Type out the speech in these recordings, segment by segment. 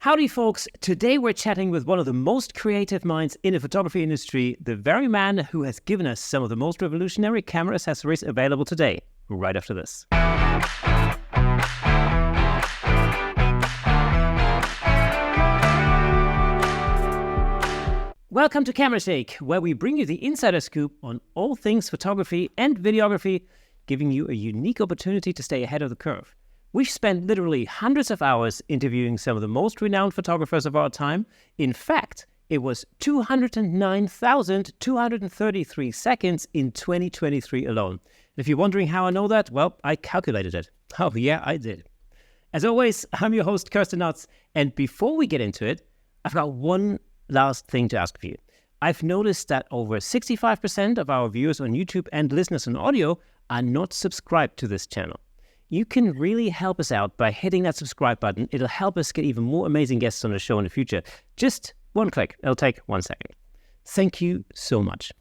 Howdy, folks. Today we're chatting with one of the most creative minds in the photography industry, the very man who has given us some of the most revolutionary camera accessories available today, right after this. Welcome to Camera Shake, where we bring you the insider scoop on all things photography and videography, giving you a unique opportunity to stay ahead of the curve. We've spent literally hundreds of hours interviewing some of the most renowned photographers of our time. In fact, it was 209,233 seconds in 2023 alone. And if you're wondering how I know that, well, I calculated it. Oh yeah, I did. As always, I'm your host, Kirsten Nuts. And before we get into it, I've got one last thing to ask of you. I've noticed that over 65% of our viewers on YouTube and listeners on audio are not subscribed to this channel. You can really help us out by hitting that subscribe button. It'll help us get even more amazing guests on the show in the future. Just one click. It'll take 1 second. Thank you so much.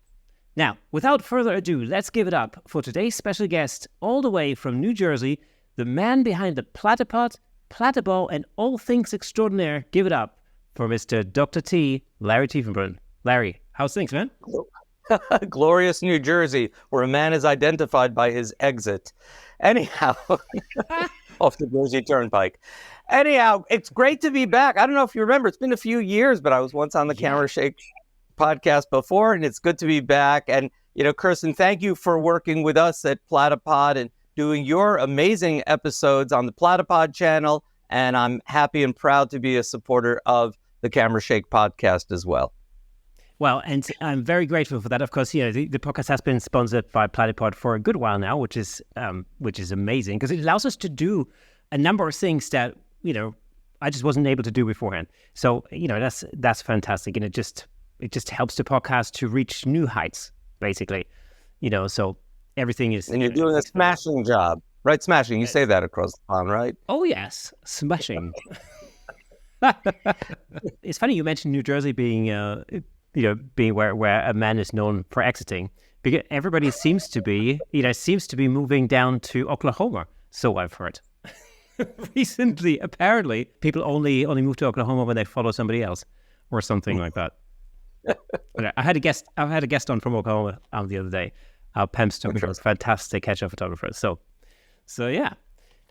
Now, without further ado, let's give it up for today's special guest, all the way from New Jersey, the man behind the Platypod, Platyball, and all things extraordinaire. Give it up for Mr. Dr. T, Larry Tiefenbrunn. Larry, how's things, man? Glorious New Jersey, where a man is identified by his exit. Anyhow, off the Jersey Turnpike. Anyhow, it's great to be back. I don't know if you remember, it's been a few years, but I was once on the Camera Shake podcast before, and it's good to be back. And, you know, Kirsten, thank you for working with us at Platypod and doing your amazing episodes on the Platypod channel. And I'm happy and proud to be a supporter of the Camera Shake podcast as well. Well, and I'm very grateful for that. Of course, you know, the podcast has been sponsored by Platypod for a good while now, which is amazing because it allows us to do a number of things that, you know, I just wasn't able to do beforehand. So, you know, that's fantastic, and it just helps the podcast to reach new heights, basically. You know, so everything is. And you're doing a smashing job, right? Smashing. You say that across the pond, right? Oh yes, smashing. It's funny you mentioned New Jersey being. Being where a man is known for exiting, because everybody seems to be moving down to Oklahoma. So I've heard. Recently, apparently, people only move to Oklahoma when they follow somebody else, or something like that. I had a guest on from Oklahoma the other day. Pam Stone was a fantastic catch-up photographer. So yeah,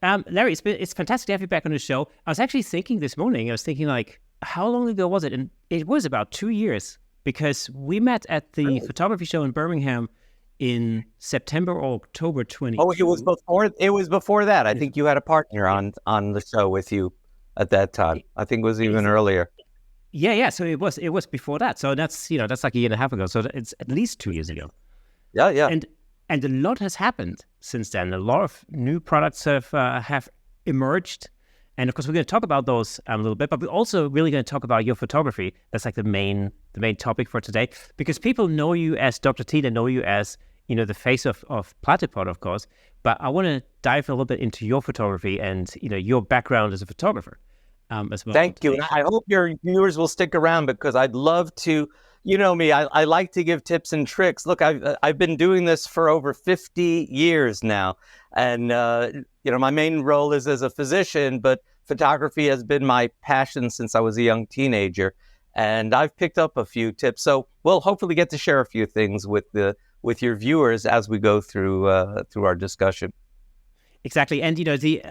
Larry, it's fantastic to have you back on the show. I was actually thinking this morning. Like, how long ago was it? And it was about 2 years. Because we met at the photography show in Birmingham in September or October 20. Oh, it was before that. I think you had a partner on the show with you at that time. I think it was even earlier. Yeah. So it was before that. So that's like a year and a half ago. So it's at least 2 years ago. Yeah. And a lot has happened since then. A lot of new products have emerged. And of course, we're going to talk about those a little bit, but we're also really going to talk about your photography. That's like the main topic for today, because people know you as Dr. T. They know you as, you know, the face of Platypod, of course. But I want to dive a little bit into your photography and, you know, your background as a photographer as well. Thank you. And I hope your viewers will stick around, because I'd love to, you know me, I like to give tips and tricks. Look, I've been doing this for over 50 years now. And, you know, my main role is as a physician, but photography has been my passion since I was a young teenager. And I've picked up a few tips. So we'll hopefully get to share a few things with your viewers as we go through our discussion. Exactly. And, you know, the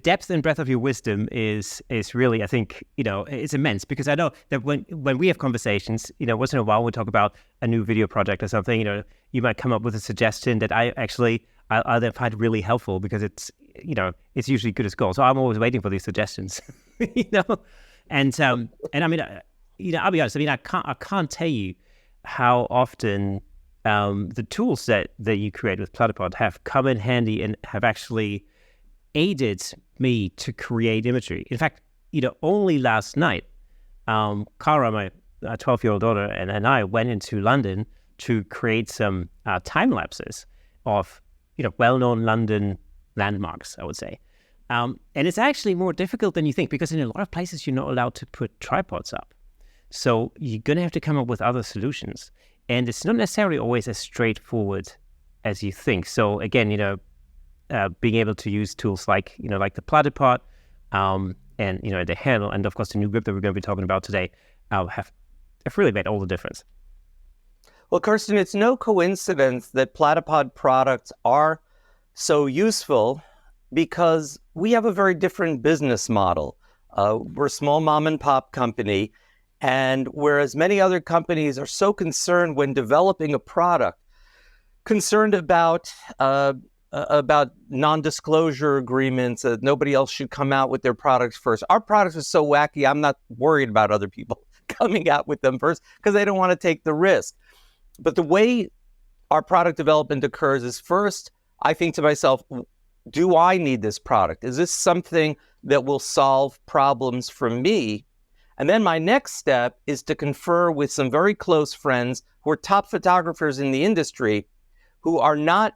depth and breadth of your wisdom is really, I think, you know, it's immense, because I know that when we have conversations, you know, once in a while we talk about a new video project or something, you know, you might come up with a suggestion that I then find really helpful, because it's, you know, it's usually good as gold. So I'm always waiting for these suggestions, you know, and I mean, you know, I'll be honest. I mean, I can't tell you how often the tools that you create with Platypod have come in handy and have actually aided me to create imagery. In fact, you know, only last night, Cara, my 12-year-old daughter, and I went into London to create some time lapses of, you know, well-known London landmarks, I would say. And it's actually more difficult than you think, because in a lot of places you're not allowed to put tripods up. So you're going to have to come up with other solutions. And it's not necessarily always as straightforward as you think. So again, you know, being able to use tools like, you know, like the Platypod, and the handle, and of course the new grip that we're going to be talking about today have really made all the difference. Well, Kirsten, it's no coincidence that Platypod products are so useful because we have a very different business model. We're a small mom and pop company, and whereas many other companies are so concerned when developing a product, concerned about non-disclosure agreements, that nobody else should come out with their products first. Our products are so wacky, I'm not worried about other people coming out with them first because they don't want to take the risk. But the way our product development occurs is, first, I think to myself, do I need this product? Is this something that will solve problems for me? And then my next step is to confer with some very close friends who are top photographers in the industry, who are not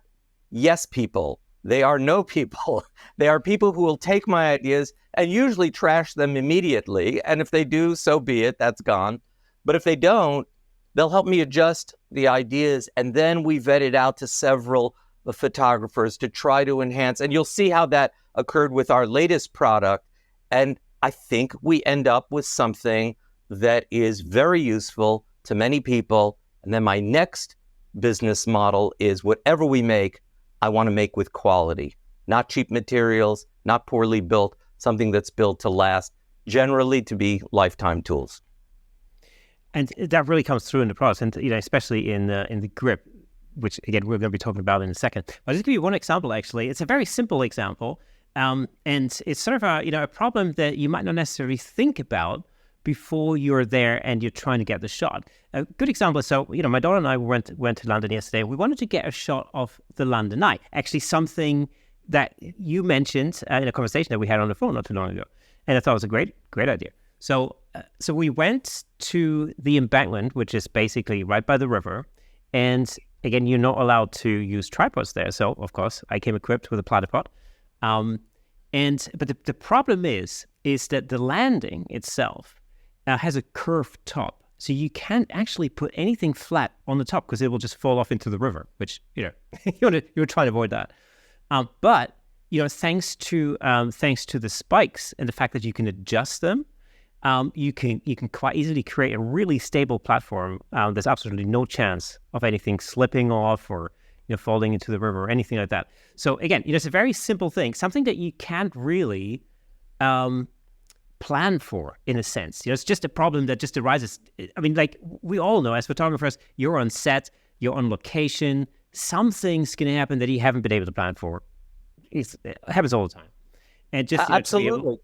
yes people. They are no people. They are people who will take my ideas and usually trash them immediately. And if they do, so be it, that's gone. But if they don't, they'll help me adjust the ideas. And then we vet it out to several photographers to try to enhance. And you'll see how that occurred with our latest product. And I think we end up with something that is very useful to many people. And then my next business model is whatever we make, I want to make with quality, not cheap materials, not poorly built, something that's built to last, generally to be lifetime tools. And that really comes through in the products, and especially in the grip, which again we're going to be talking about in a second. But I'll just give you one example. Actually, it's a very simple example, and it's sort of a problem that you might not necessarily think about before you're there and you're trying to get the shot. A good example is, so my daughter and I went to London yesterday. We wanted to get a shot of the London Eye. Actually, something that you mentioned in a conversation that we had on the phone not too long ago, and I thought it was a great idea. So we went to the embankment, which is basically right by the river, and again, you're not allowed to use tripods there. So of course, I came equipped with a Platypod. But the problem is that the landing itself has a curved top. So you can't actually put anything flat on the top because it will just fall off into the river, which, you're trying to avoid that. But thanks to the spikes and the fact that you can adjust them, you can quite easily create a really stable platform. There's absolutely no chance of anything slipping off or falling into the river or anything like that. So again, it's a very simple thing, something that you can't really plan for, in a sense. It's just a problem that just arises. I mean, like we all know as photographers, you're on set, you're on location, something's going to happen that you haven't been able to plan for. It happens all the time. And just absolutely.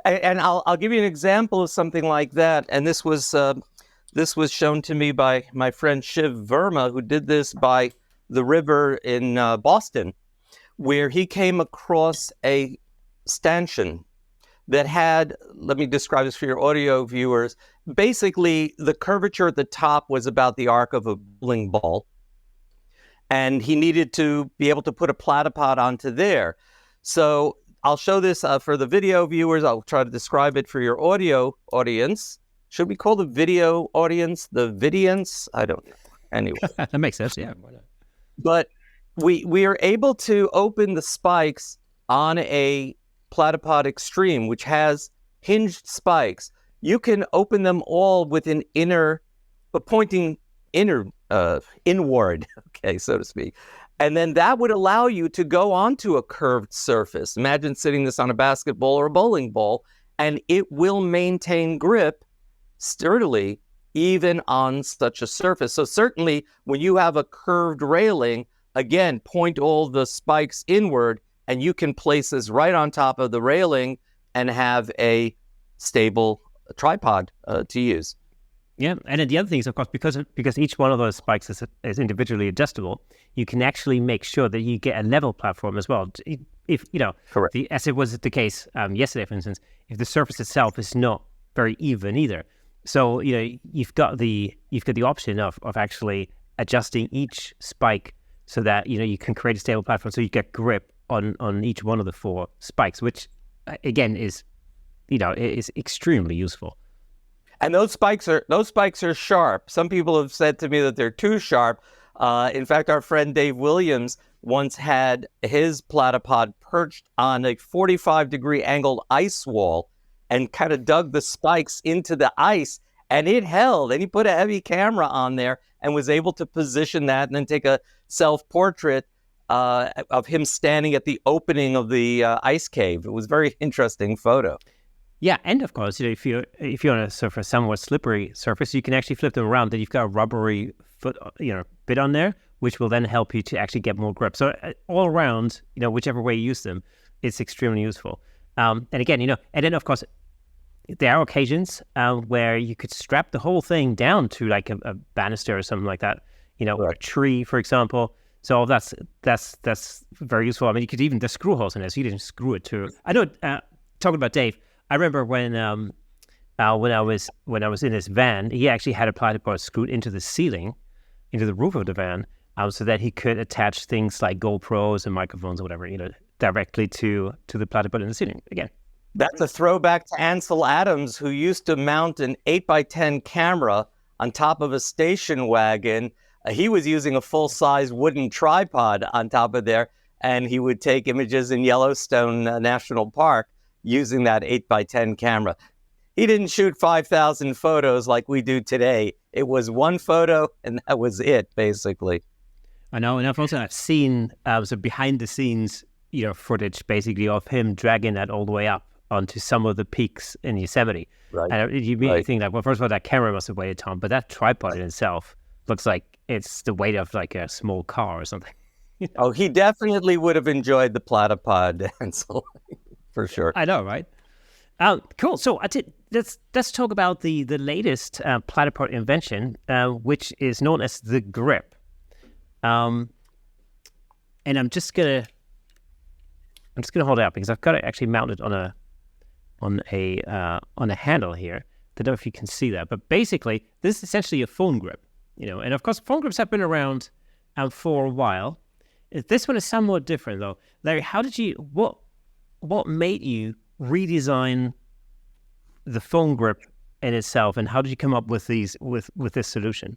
And I'll give you an example of something like that. And this was shown to me by my friend Shiv Verma, who did this by the river in Boston, where he came across a stanchion that had, let me describe this for your audio viewers. Basically, the curvature at the top was about the arc of a bowling ball, and he needed to be able to put a Platypod onto there. So I'll show this for the video viewers. I'll try to describe it for your audio audience. Should we call the video audience the vidience? I don't know. Anyway. That makes sense, yeah. Why not? But we are able to open the spikes on a Platypod Extreme, which has hinged spikes. You can open them all with an pointing inward, okay, so to speak. And then that would allow you to go onto a curved surface. Imagine sitting this on a basketball or a bowling ball, and it will maintain grip sturdily even on such a surface. So certainly when you have a curved railing, again, point all the spikes inward, and you can place this right on top of the railing and have a stable tripod to use. Yeah, and then the other thing is, of course, because each one of those spikes is individually adjustable, you can actually make sure that you get a level platform as well. If correct, as it was the case yesterday, for instance, if the surface itself is not very even either, so you've got the option of actually adjusting each spike so that you can create a stable platform, so you get grip on each one of the four spikes, which again is extremely useful. And those spikes are sharp. Some people have said to me that they're too sharp. In fact, our friend Dave Williams once had his platypod perched on a 45-degree angled ice wall and kind of dug the spikes into the ice, and it held. And he put a heavy camera on there and was able to position that and then take a self-portrait of him standing at the opening of the ice cave. It was a very interesting photo. Yeah, and of course, if you're on a surface, somewhat slippery surface, you can actually flip them around. Then you've got a rubbery bit on there, which will then help you to actually get more grip. So all around, whichever way you use them, it's extremely useful. And again, and then of course, there are occasions where you could strap the whole thing down to like a banister or something like that, or a tree, for example. So that's very useful. I mean, you could even, there's screw holes in it, so you didn't screw it to. I know. Talking about Dave, I remember when I was in his van, he actually had a platypod screwed into the ceiling, into the roof of the van, so that he could attach things like GoPros and microphones or whatever, directly to the platypod in the ceiling. Again, that's a throwback to Ansel Adams, who used to mount an 8x10 camera on top of a station wagon. He was using a full-size wooden tripod on top of there, and he would take images in Yellowstone National Park using that 8x10 camera. He didn't shoot 5,000 photos like we do today. It was one photo, and that was it, basically. I know, and I've seen some behind-the-scenes, footage basically of him dragging that all the way up onto some of the peaks in Yosemite. Right. And you immediately think that, well, first of all, that camera must have weighed a ton, but that tripod in itself looks like it's the weight of like a small car or something. Oh, he definitely would have enjoyed the platypod, Ansel, for sure. I know, right? Cool. So let's talk about the latest platypod invention, which is known as the grip. And I'm just gonna hold it up because I've got it actually mounted on a handle here. I don't know if you can see that, but basically this is essentially a phone grip, and of course phone grips have been around for a while. This one is somewhat different though. Larry, what made you redesign the phone grip in itself, and how did you come up with this solution?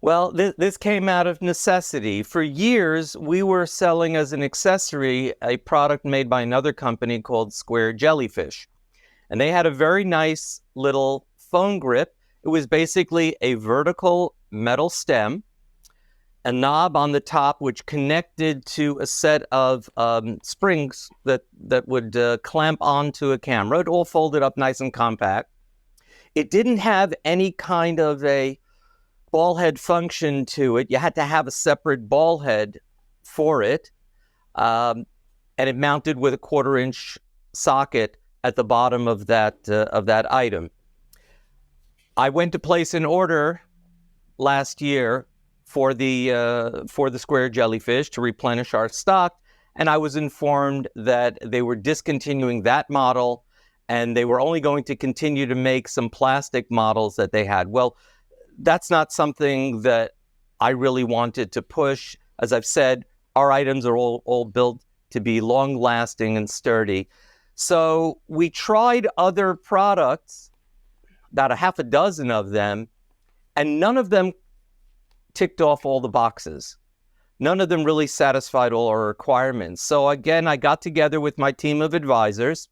Well, this came out of necessity. For years, we were selling as an accessory a product made by another company called Square Jellyfish. And they had a very nice little phone grip. It was basically a vertical metal stem, a knob on the top which connected to a set of springs that would clamp onto a camera. It all folded up nice and compact. It didn't have any kind of a ball head function to it. You had to have a separate ball head for it, and it mounted with a 1/4-inch socket at the bottom of that item. I went to place an order last year for the Square Jellyfish to replenish our stock, and I was informed that they were discontinuing that model, and they were only going to continue to make some plastic models that they had. Well, that's not something that I really wanted to push. As I've said, our items are all built to be long-lasting and sturdy. So we tried other products, about a half a dozen of them, and none of them ticked off all the boxes. None of them really satisfied all our requirements. So again, I got together with my team of advisors,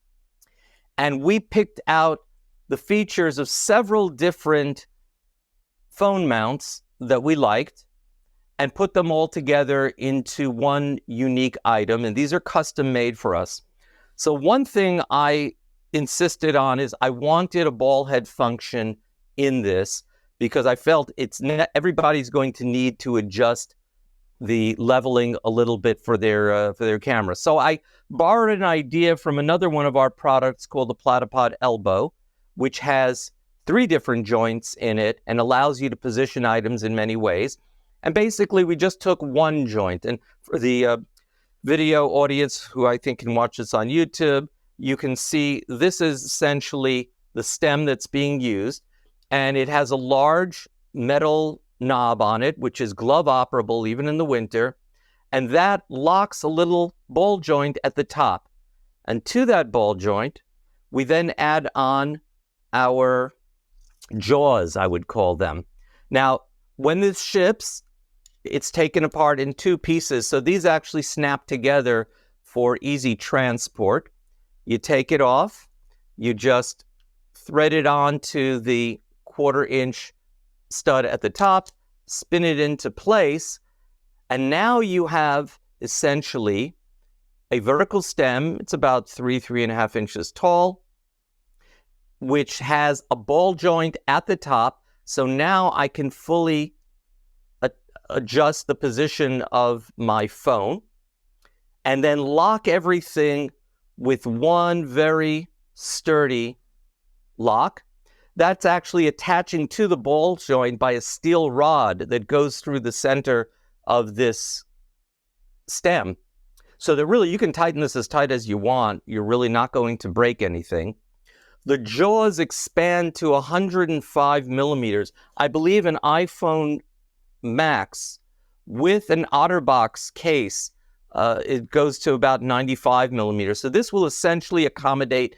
and we picked out the features of several different phone mounts that we liked and put them all together into one unique item. And these are custom made for us. So one thing I insisted on is I wanted a ball head function in this because I felt everybody's going to need to adjust the leveling a little bit for their camera. So I borrowed an idea from another one of our products called the Platypod Elbow, which has 3 different joints in it and allows you to position items in many ways. And basically, we just took one joint. And for the video audience who I think can watch this on YouTube, you can see this is essentially the stem that's being used. And it has a large metal knob on it, which is glove operable even in the winter. And that locks a little ball joint at the top. And to that ball joint, we then add on our jaws, I would call them. Now, when this ships, it's taken apart in two pieces. So these actually snap together for easy transport. You take it off, you just thread it onto the 1/4-inch stud at the top, spin it into place, and now you have essentially a vertical stem. It's about 3.5 inches tall, which has a ball joint at the top. So now I can fully adjust the position of my phone and then lock everything with one very sturdy lock. That's actually attaching to the ball joint by a steel rod that goes through the center of this stem. So that really you can tighten this as tight as you want. You're really not going to break anything. The jaws expand to 105 millimeters. I believe an iPhone Max with an OtterBox case, it goes to about 95 millimeters. So this will essentially accommodate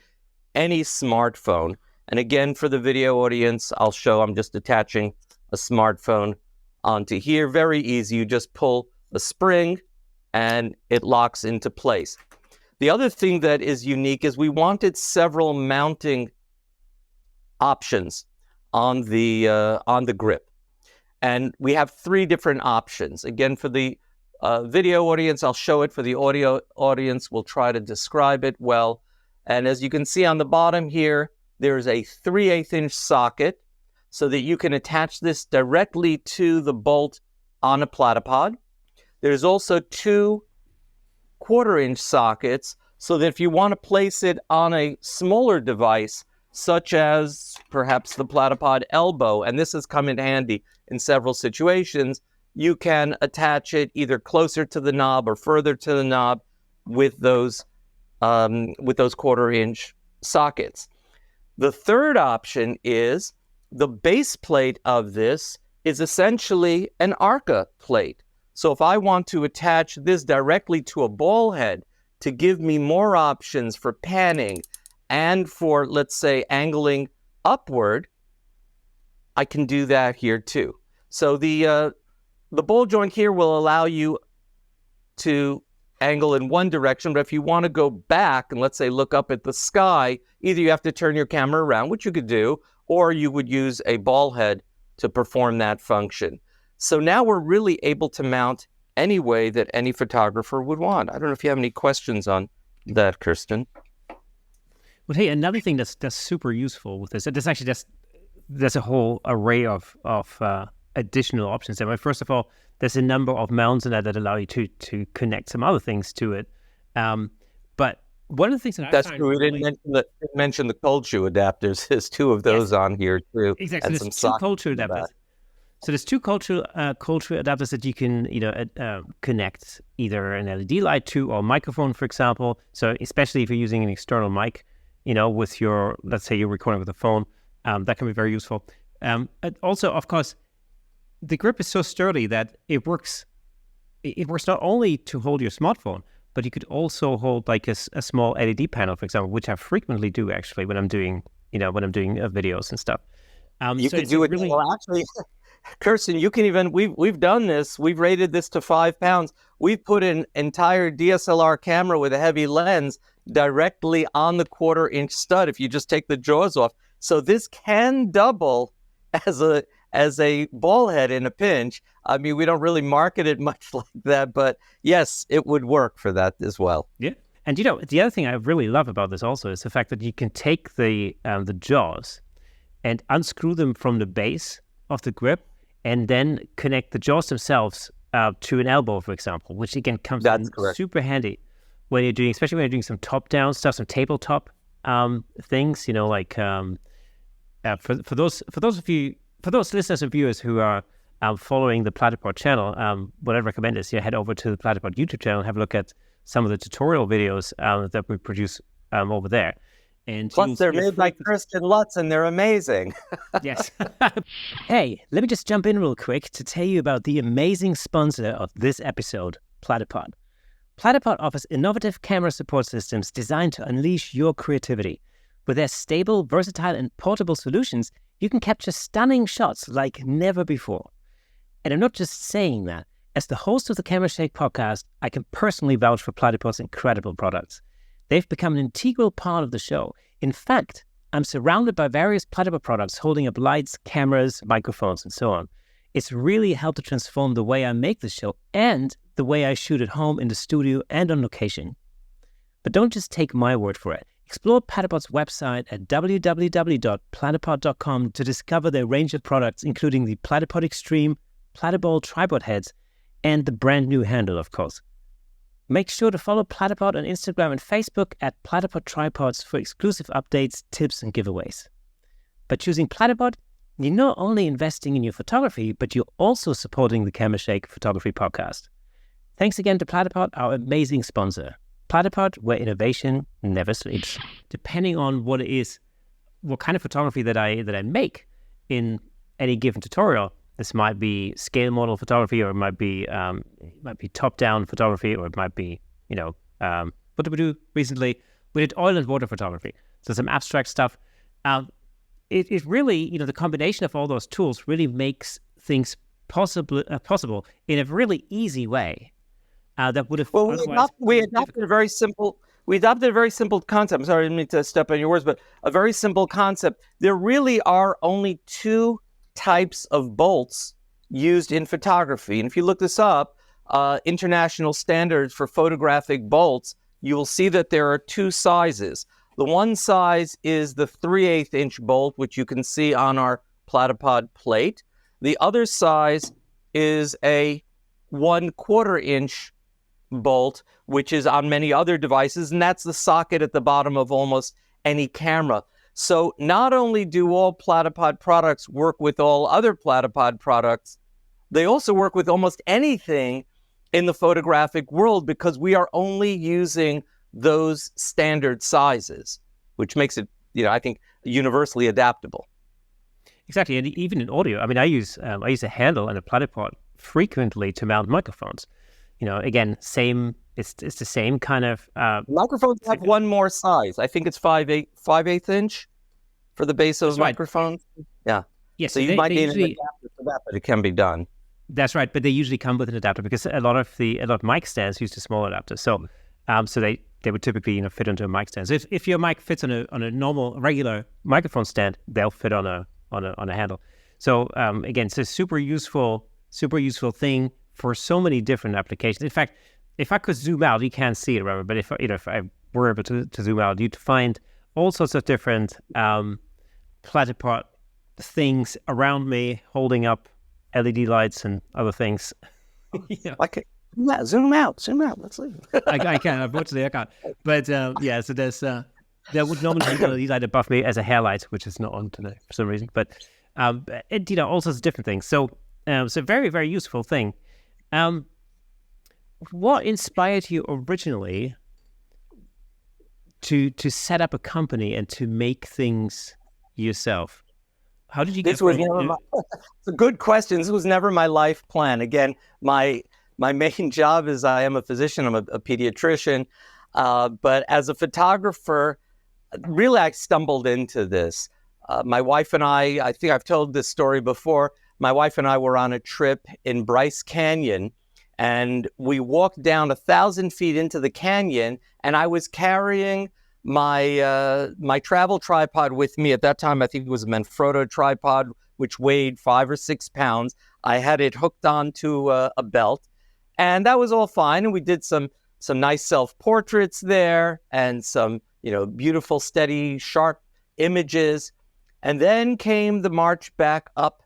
any smartphone. And again, for the video audience, I'll show I'm just attaching a smartphone onto here. Very easy. You just pull a spring and it locks into place. The other thing that is unique is we wanted several mounting options on the grip. And we have 3 different options. Again, for the video audience, I'll show it. For the audio audience, we'll try to describe it well. And as you can see on the bottom here, there's a 3/8-inch socket so that you can attach this directly to the bolt on a Platypod. There's also 2 1/4-inch sockets so that if you want to place it on a smaller device, such as perhaps the Platypod Elbow, and this has come in handy in several situations, you can attach it either closer to the knob or further to the knob with those 1/4-inch sockets. The third option is the base plate of this is essentially an ARCA plate. So if I want to attach this directly to a ball head to give me more options for panning and for, let's say, angling upward, I can do that here too. So the ball joint here will allow you to angle in one direction, but if you want to go back and let's say look up at the sky, either you have to turn your camera around, which you could do, or you would use a ball head to perform that function. So now we're really able to mount any way that any photographer would want. I don't know if you have any questions on that, Kirsten. Well, hey, another thing that's super useful with this, there's a whole array of additional options there. First of all, there's a number of mounts in there that allow you to connect some other things to it. But one of the things that's true. We didn't mention the cold shoe adapters. There's 2 of those on here too. Exactly. And there's 2 cold shoe adapters. So there's 2 cold shoe adapters that you can connect either an LED light to or a microphone, for example. So especially if you're using an external mic, with your, let's say you're recording with a phone, that can be very useful. And also, of course, the grip is so sturdy that it works not only to hold your smartphone, but you could also hold like a small LED panel, for example, which I frequently do actually when I'm doing videos and stuff. You could do it really... Well, actually, Kirsten, you can even, we've done this. We've rated this to 5 pounds. We've put an entire DSLR camera with a heavy lens directly on the 1/4-inch stud if you just take the jaws off. So this can double as a ball head in a pinch. I mean, we don't really market it much like that, but yes, it would work for that as well. Yeah. And the other thing I really love about this also is the fact that you can take the jaws and unscrew them from the base of the grip and then connect the jaws themselves to an elbow, for example, which again comes in super handy when you're doing, especially when you're doing some top-down stuff, some tabletop things. For those listeners and viewers who are following the Platypod channel, what I'd recommend is head over to the Platypod YouTube channel and have a look at some of the tutorial videos that we produce over there. And plus, they're made by Kirsten Lutz, and they're amazing. Yes. Hey, let me just jump in real quick to tell you about the amazing sponsor of this episode, Platypod. Platypod offers innovative camera support systems designed to unleash your creativity. With their stable, versatile, and portable solutions, you can capture stunning shots like never before. And I'm not just saying that. As the host of the Camera Shake podcast, I can personally vouch for Platypod's incredible products. They've become an integral part of the show. In fact, I'm surrounded by various Platypod products holding up lights, cameras, microphones, and so on. It's really helped to transform the way I make the show and the way I shoot at home, in the studio, and on location. But don't just take my word for it. Explore Platypod's website at www.platypod.com to discover their range of products, including the Platypod Extreme, Platyball tripod heads, and the brand new handle, of course. Make sure to follow Platypod on Instagram and Facebook at Platypod Tripods for exclusive updates, tips, and giveaways. By choosing Platypod, you're not only investing in your photography, but you're also supporting the Camera Shake Photography Podcast. Thanks again to Platypod, our amazing sponsor. Platypod, where innovation never sleeps. Depending on what it is, what kind of photography that I make in any given tutorial, this might be scale model photography, or it might be top-down photography, or it might be, what did we do recently? We did oil and water photography, so some abstract stuff. It really, the combination of all those tools really makes things possible in a really easy way. That would have we adopted a very simple concept. I'm sorry, I didn't mean to step on your words, but a very simple concept. There really are only two types of bolts used in photography, and if you look this up, international standards for photographic bolts, you will see that there are two sizes. The one size is the 3/8 inch bolt, which you can see on our Platypod plate. The other size is a 1/4 inch bolt, which is on many other devices, and that's the socket at the bottom of almost any camera. So not only do all Platypod products work with all other Platypod products, they also work with almost anything in the photographic world, because we are only using those standard sizes, which makes it, I think, universally adaptable. Exactly, and even in audio, I use a handle and a Platypod frequently to mount microphones. Again, it's the same kind of... Microphones have one more size. I think it's 5/8 inch for the base of microphones. Right. Yeah. Yes, so you might need an adapter for that, but it can be done. That's right, but they usually come with an adapter, because a lot of mic stands use a small adapter. So they would typically fit onto a mic stand. So if your mic fits on a normal regular microphone stand, they'll fit on a handle. So again, it's a super useful thing for so many different applications. In fact, if I could zoom out, you can't see it, remember, but if I were able to zoom out, you'd find all sorts of different Platypod things around me, holding up LED lights and other things. Zoom out. Let's leave. I can, unfortunately, I can't. But so there's there would normally be an LED light above me as a hair light, which is not on today for some reason. But all sorts of different things. So it's a very, very useful thing. What inspired you originally to set up a company and to make things yourself? How did you get? It's a good question. This was never my life plan. Again, my main job is I am a physician. I'm a pediatrician, but as a photographer, really I stumbled into this. My wife and I think I've told this story before. My wife and I were on a trip in Bryce Canyon, and we walked down 1,000 feet into the canyon, and I was carrying my travel tripod with me. At that time, I think it was a Manfrotto tripod, which weighed 5 or 6 pounds. I had it hooked onto a belt, and that was all fine. And we did some nice self-portraits there, and some beautiful, steady, sharp images. And then came the march back up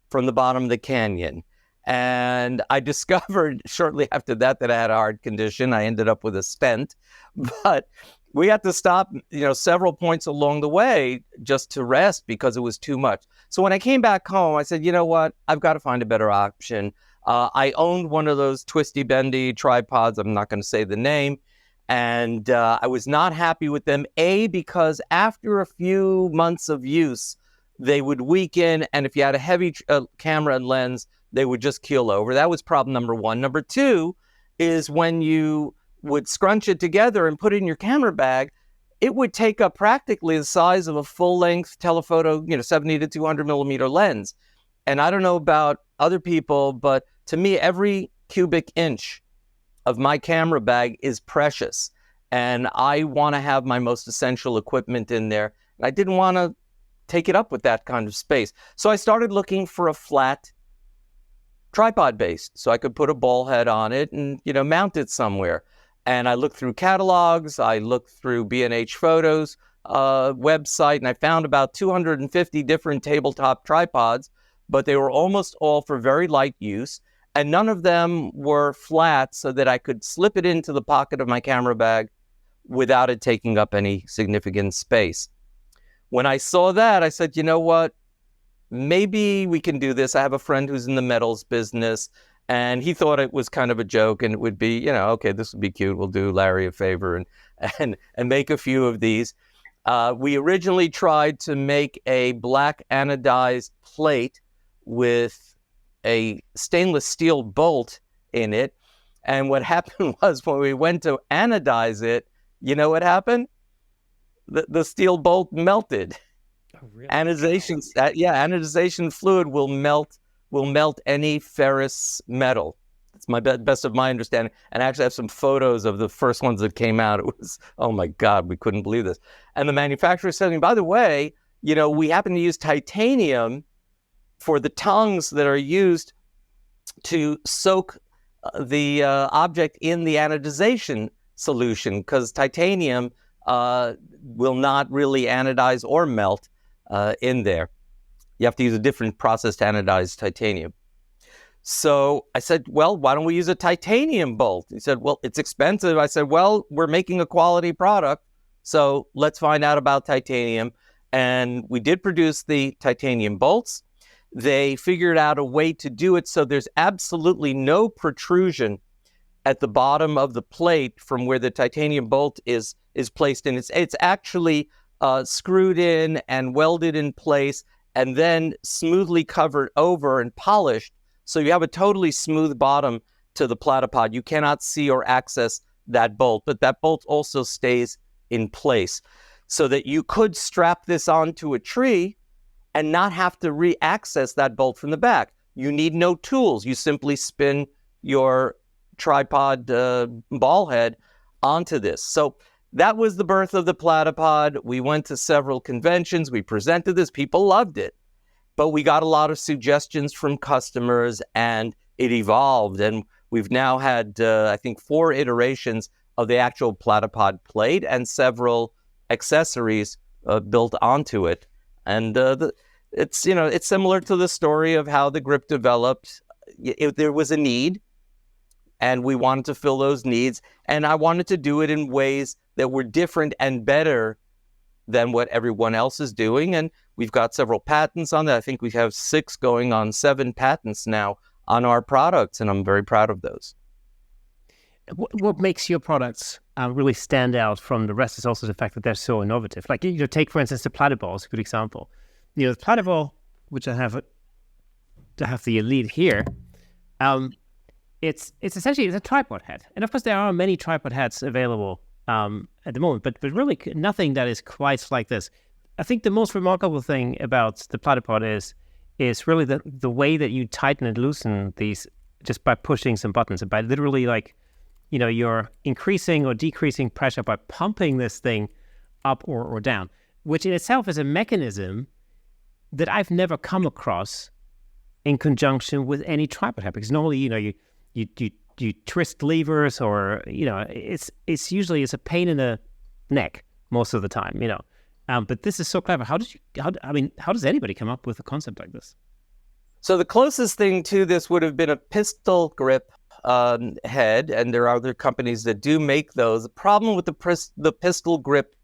from the bottom of the canyon. And I discovered shortly after that I had a heart condition. I ended up with a stent, but we had to stop, several points along the way just to rest because it was too much. So when I came back home, I said, you know what? I've got to find a better option. I owned one of those twisty bendy tripods. I'm not going to say the name. And I was not happy with them, because after a few months of use, they would weaken, and if you had a heavy camera and lens, they would just keel over. That was problem number one. Number two is when you would scrunch it together and put it in your camera bag, it would take up practically the size of a full-length telephoto, 70 to 200 millimeter lens. And I don't know about other people, but to me, every cubic inch of my camera bag is precious. And I want to have my most essential equipment in there. And I didn't want to take it up with that kind of space. So I started looking for a flat tripod base so I could put a ball head on it and, mount it somewhere. And I looked through catalogs, I looked through B&H Photos website, and I found about 250 different tabletop tripods, but they were almost all for very light use. And none of them were flat so that I could slip it into the pocket of my camera bag without it taking up any significant space. When I saw that, I said, you know what? Maybe we can do this. I have a friend who's in the metals business, and he thought it was kind of a joke, and it would be, okay, this would be cute. We'll do Larry a favor and make a few of these. We originally tried to make a black anodized plate with a stainless steel bolt in it. And what happened was when we went to anodize it, you know what happened? The steel bolt melted. Oh, really? Anodization fluid will melt any ferrous metal. That's my best of my understanding. And I actually have some photos of the first ones that came out. It was, oh my God, we couldn't believe this. And the manufacturer said to me, by the way, we happen to use titanium for the tongues that are used to soak the object in the anodization solution, because titanium will not really anodize or melt in there. You have to use a different process to anodize titanium. So I said, well, why don't we use a titanium bolt? He said, well, it's expensive. I said, well, we're making a quality product, so let's find out about titanium. And we did produce the titanium bolts. They figured out a way to do it so there's absolutely no protrusion at the bottom of the plate from where the titanium bolt is placed in. It's actually screwed in and welded in place and then smoothly covered over and polished. So you have a totally smooth bottom to the Platypod. You cannot see or access that bolt, but that bolt also stays in place so that you could strap this onto a tree and not have to re-access that bolt from the back. You need no tools. You simply spin your tripod ball head onto this. So that was the birth of the Platypod. We went to several conventions. We presented this. People loved it. But we got a lot of suggestions from customers, and it evolved. And we've now had, I think, 4 iterations of the actual Platypod plate and several accessories built onto it. And it's similar to the story of how the grip developed. There was a need, and we wanted to fill those needs. And I wanted to do it in ways that were different and better than what everyone else is doing. And we've got several patents on that. I think we have 6 going on 7 patents now on our products, and I'm very proud of those. What makes your products really stand out from the rest is also the fact that they're so innovative. Like, take, for instance, the Platypod is a good example. The Platypod, which I have the Elite here, it's essentially a tripod head. And of course, there are many tripod heads available at the moment, but really nothing that is quite like this. I think the most remarkable thing about the Platypod is really the way that you tighten and loosen these just by pushing some buttons, and by literally you're increasing or decreasing pressure by pumping this thing up or down, which in itself is a mechanism that I've never come across in conjunction with any tripod head, because normally you twist levers, or it's usually a pain in the neck most of the time, but this is so clever. How does anybody come up with a concept like this? So the closest thing to this would have been a pistol grip head, and there are other companies that do make those. The problem with the pistol grip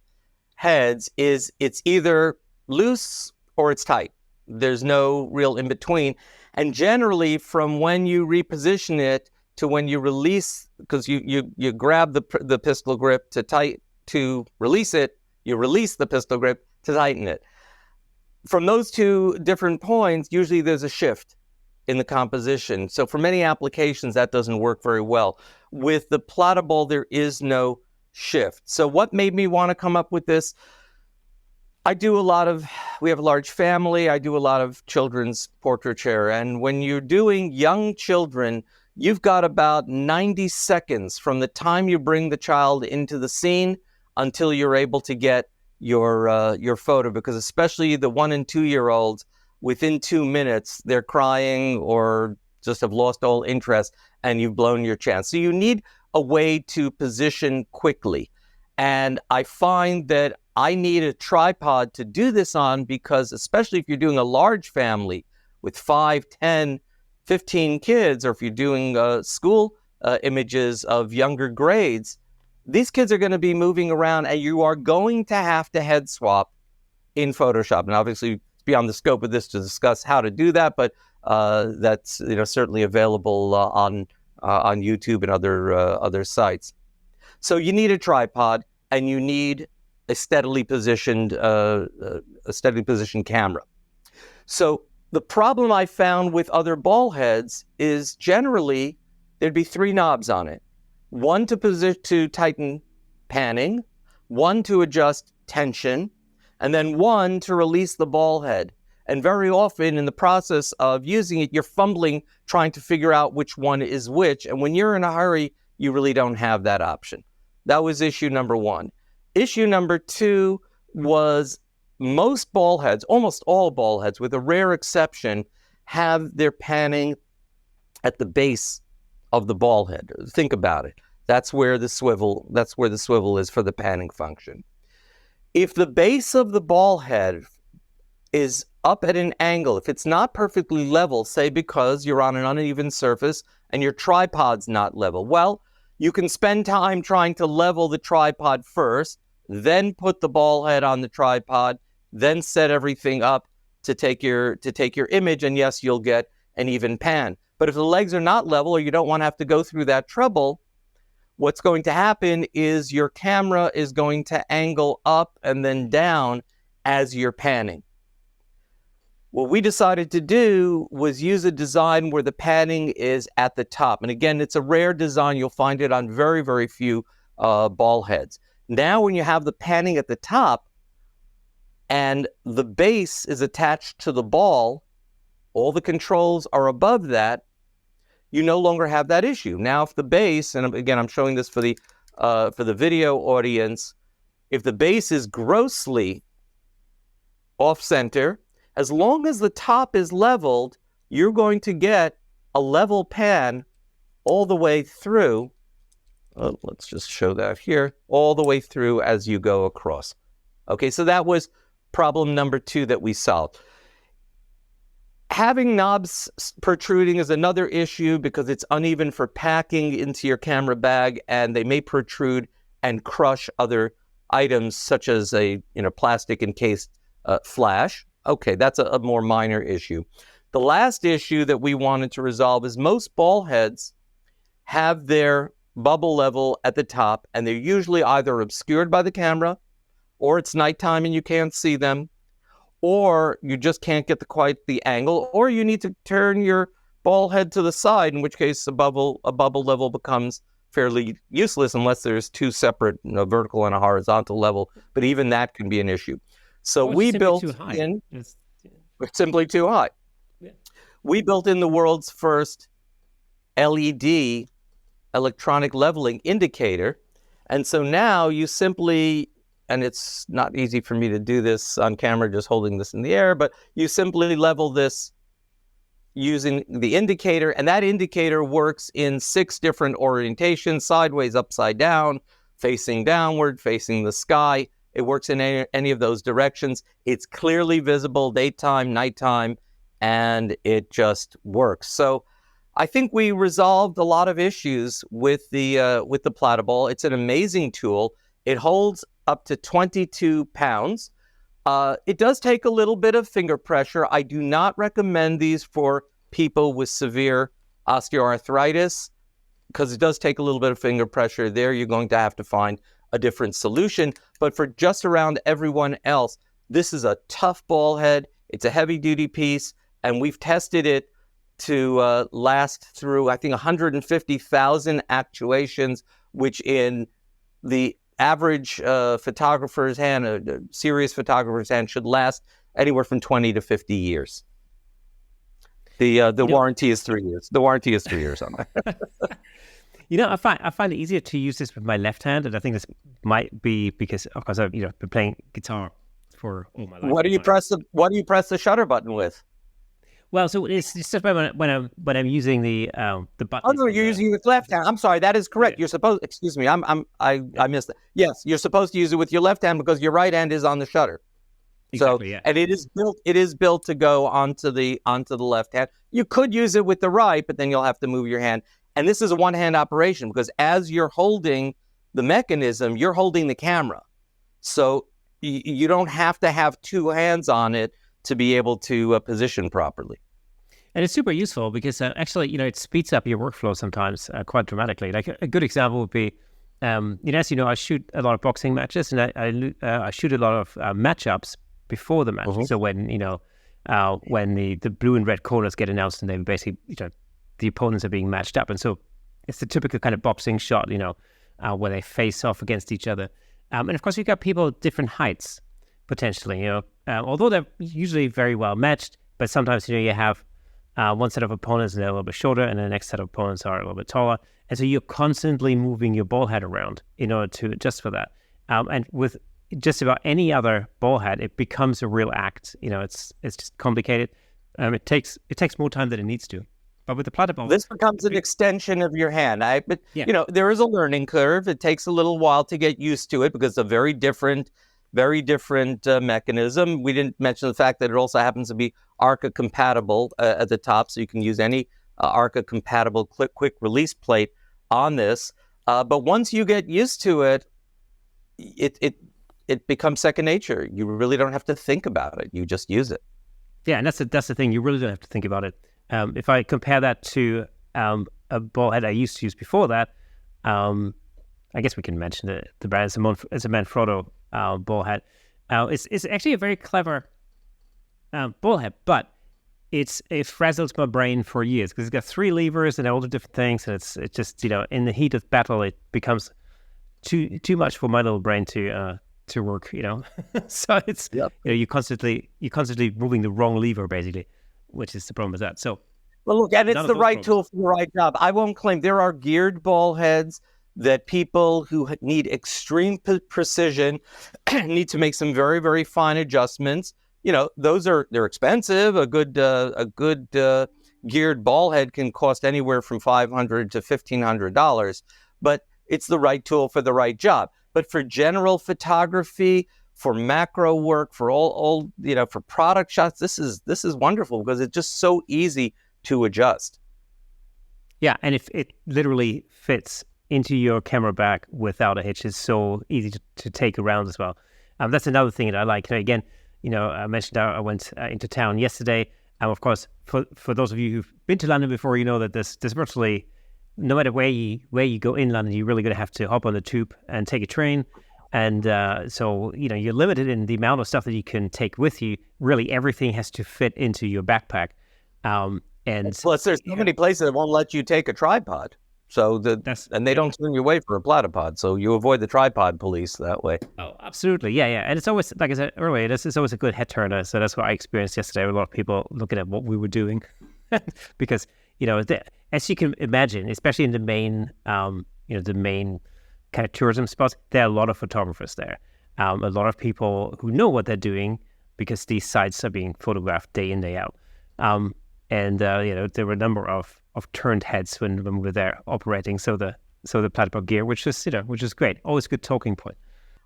heads is it's either loose or it's tight. There's no real in between. And generally, from when you reposition it to when you release, because you grab the pistol grip to release it, you release the pistol grip to tighten it. From those 2 different points, usually there's a shift in the composition. So for many applications, that doesn't work very well. With the Platypod, there is no shift. So what made me want to come up with this? We have a large family. I do a lot of children's portraiture. And when you're doing young children, you've got about 90 seconds from the time you bring the child into the scene until you're able to get your photo, because especially the 1 and 2-year-olds, within 2 minutes, they're crying or just have lost all interest and you've blown your chance. So you need a way to position quickly. And I find that I need a tripod to do this on, because especially if you're doing a large family with 5, 10, 15 kids, or if you're doing school images of younger grades, these kids are going to be moving around and you are going to have to head swap in Photoshop. And obviously it's beyond the scope of this to discuss how to do that, but that's certainly available on YouTube and other sites. So you need a tripod and you need a steadily positioned camera. So the problem I found with other ball heads is generally there'd be 3 knobs on it. One to tighten panning, one to adjust tension, and then one to release the ball head. And very often in the process of using it, you're fumbling trying to figure out which one is which. And when you're in a hurry, you really don't have that option. That was issue number 1. Issue number 2 was most ball heads, almost all ball heads, with a rare exception, have their panning at the base of the ball head. Think about it. That's where the swivel is for the panning function. If the base of the ball head is up at an angle, if it's not perfectly level, say because you're on an uneven surface and your tripod's not level, well, you can spend time trying to level the tripod first, then put the ball head on the tripod, then set everything up to take your image, and yes, you'll get an even pan. But if the legs are not level, or you don't want to have to go through that trouble, what's going to happen is your camera is going to angle up and then down as you're panning. What we decided to do was use a design where the panning is at the top. And again, it's a rare design. You'll find it on very, very few ball heads. Now, when you have the panning at the top and the base is attached to the ball, all the controls are above that, you no longer have that issue. Now, if the base, and again, I'm showing this for the video audience, if the base is grossly off-center, as long as the top is leveled, you're going to get a level pan all the way through. Let's just show that here, all the way through as you go across. Okay, so that was problem number 2 that we solved. Having knobs protruding is another issue because it's uneven for packing into your camera bag, and they may protrude and crush other items such as a plastic encased flash. Okay, that's a more minor issue. The last issue that we wanted to resolve is most ball heads have their bubble level at the top, and they're usually either obscured by the camera, or it's nighttime and you can't see them, or you just can't get quite the angle, or you need to turn your ball head to the side, in which case a bubble level becomes fairly useless unless there's 2 separate, a vertical and a horizontal level. But even that can be an issue. So we built in, it's simply too high. Yeah. We built in the world's first LED electronic leveling indicator. And so now you simply, and it's not easy for me to do this on camera, just holding this in the air, but you simply level this using the indicator, and that indicator works in 6 different orientations: sideways, upside down, facing downward, facing the sky. It works in any of those directions. It's clearly visible daytime, nighttime, and it just works. So I think we resolved a lot of issues with the Platypod. It's an amazing tool. It holds up to 22 pounds. It does take a little bit of finger pressure. I do not recommend these for people with severe osteoarthritis because it does take a little bit of finger pressure. There, you're going to have to find a different solution. But for just around everyone else, this is a tough ball head. It's a heavy-duty piece, and we've tested it to last through, I think, 150,000 actuations, which in the average photographer's hand, a serious photographer's hand, should last anywhere from 20 to 50 years. The warranty is 3 years. The warranty is 3 years on that. I find it easier to use this with my left hand, and I think this might be because, of course, I've been playing guitar for all my life. What do you press the shutter button with? Well, so it's just when I'm using the button. Oh no, you're using it with left hand. I'm sorry, that is correct. Yeah. You're supposed. Excuse me, I missed it. Yes, you're supposed to use it with your left hand because your right hand is on the shutter. Exactly, So, yeah. and it is built to go onto the left hand. You could use it with the right, but then you'll have to move your hand. And this is a one-hand operation because as you're holding the mechanism, you're holding the camera. So you don't have to have two hands on it to be able to position properly. And it's super useful because actually, it speeds up your workflow sometimes quite dramatically. Like a good example would be, as you know, I shoot a lot of boxing matches, and I shoot a lot of matchups before the match. Mm-hmm. So when when the blue and red corners get announced, and they basically the opponents are being matched up, and so it's the typical kind of boxing shot, where they face off against each other. And of course, you've got people at different heights potentially. Although they're usually very well matched, but sometimes you have one set of opponents and they're a little bit shorter, and the next set of opponents are a little bit taller, and so you're constantly moving your ball head around in order to adjust for that. And with just about any other ball head, it becomes a real act. It's just complicated. It takes more time than it needs to. But with the Platypod, this becomes an extension of your hand. There is a learning curve. It takes a little while to get used to it because it's a very different mechanism. We didn't mention the fact that it also happens to be ARCA compatible at the top, so you can use any ARCA compatible quick release plate on this. But once you get used to it, it becomes second nature. You really don't have to think about it. You just use it. Yeah, and that's the thing. You really don't have to think about it. If I compare that to a ball head I used to use before that, I guess we can mention the brand as a Manfrotto ball head. It's actually a very clever ball head, but it frazzles my brain for years because it's got 3 levers and all the different things, and it's just in the heat of battle it becomes too much for my little brain to work. So it's you're constantly moving the wrong lever basically, which is the problem with that. So, well, look, and it's the right tool for the right job. I won't claim there are geared ball heads that people who need extreme precision need to make some very, very fine adjustments. They're expensive. A good geared ball head can cost anywhere from $500 to $1,500, but it's the right tool for the right job. But for general photography, for macro work, for all for product shots, this is wonderful because it's just so easy to adjust. Yeah, and if it literally fits into your camera bag without a hitch, it's so easy to take around as well. That's another thing that I like. I mentioned I went into town yesterday. Of course, for those of you who've been to London before, you know that there's virtually, no matter where you go in London, you're really going to have to hop on the tube and take a train. And so, you're limited in the amount of stuff that you can take with you. Really, everything has to fit into your backpack. And plus, there's so many places that won't let you take a tripod. So they don't turn you away for a Platypod. So you avoid the tripod police that way. Oh, absolutely. Yeah. And it's always, like I said earlier, this is always a good head turner. So that's what I experienced yesterday with a lot of people looking at what we were doing. Because, as you can imagine, especially in the main, the main kind of tourism spots, there are a lot of photographers there. A lot of people who know what they're doing because these sites are being photographed day in, day out. And there were a number of turned heads when we were there operating. So the Platypod gear, which is great. Always good talking point.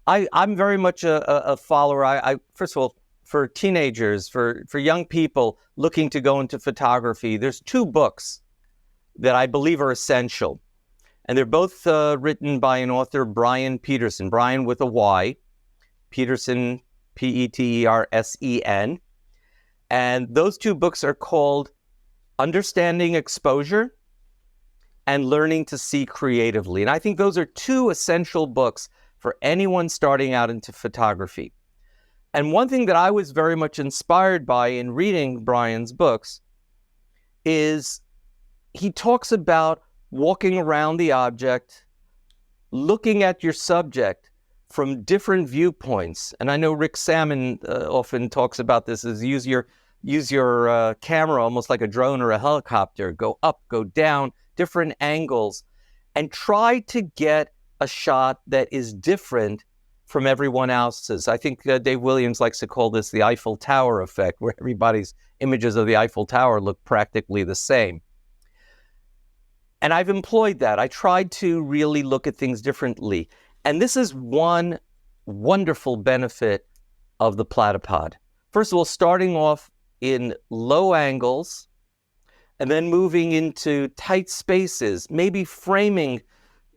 I'm very much a follower. I first of all, for teenagers, for young people looking to go into photography, there's 2 books that I believe are essential. And they're both written by an author, Brian Peterson. Brian with a Y, Peterson, Petersen. And those 2 books are called Understanding Exposure and Learning to See Creatively. And I think those are 2 essential books for anyone starting out into photography. And one thing that I was very much inspired by in reading Brian's books is he talks about walking around the object, looking at your subject from different viewpoints. And I know Rick Salmon often talks about this, is use your use your camera almost like a drone or a helicopter, go up, go down, different angles, and try to get a shot that is different from everyone else's. I think Dave Williams likes to call this the Eiffel Tower effect, where everybody's images of the Eiffel Tower look practically the same. And I've employed that. I tried to really look at things differently. And this is one wonderful benefit of the Platypod. First of all, starting off in low angles and then moving into tight spaces, maybe framing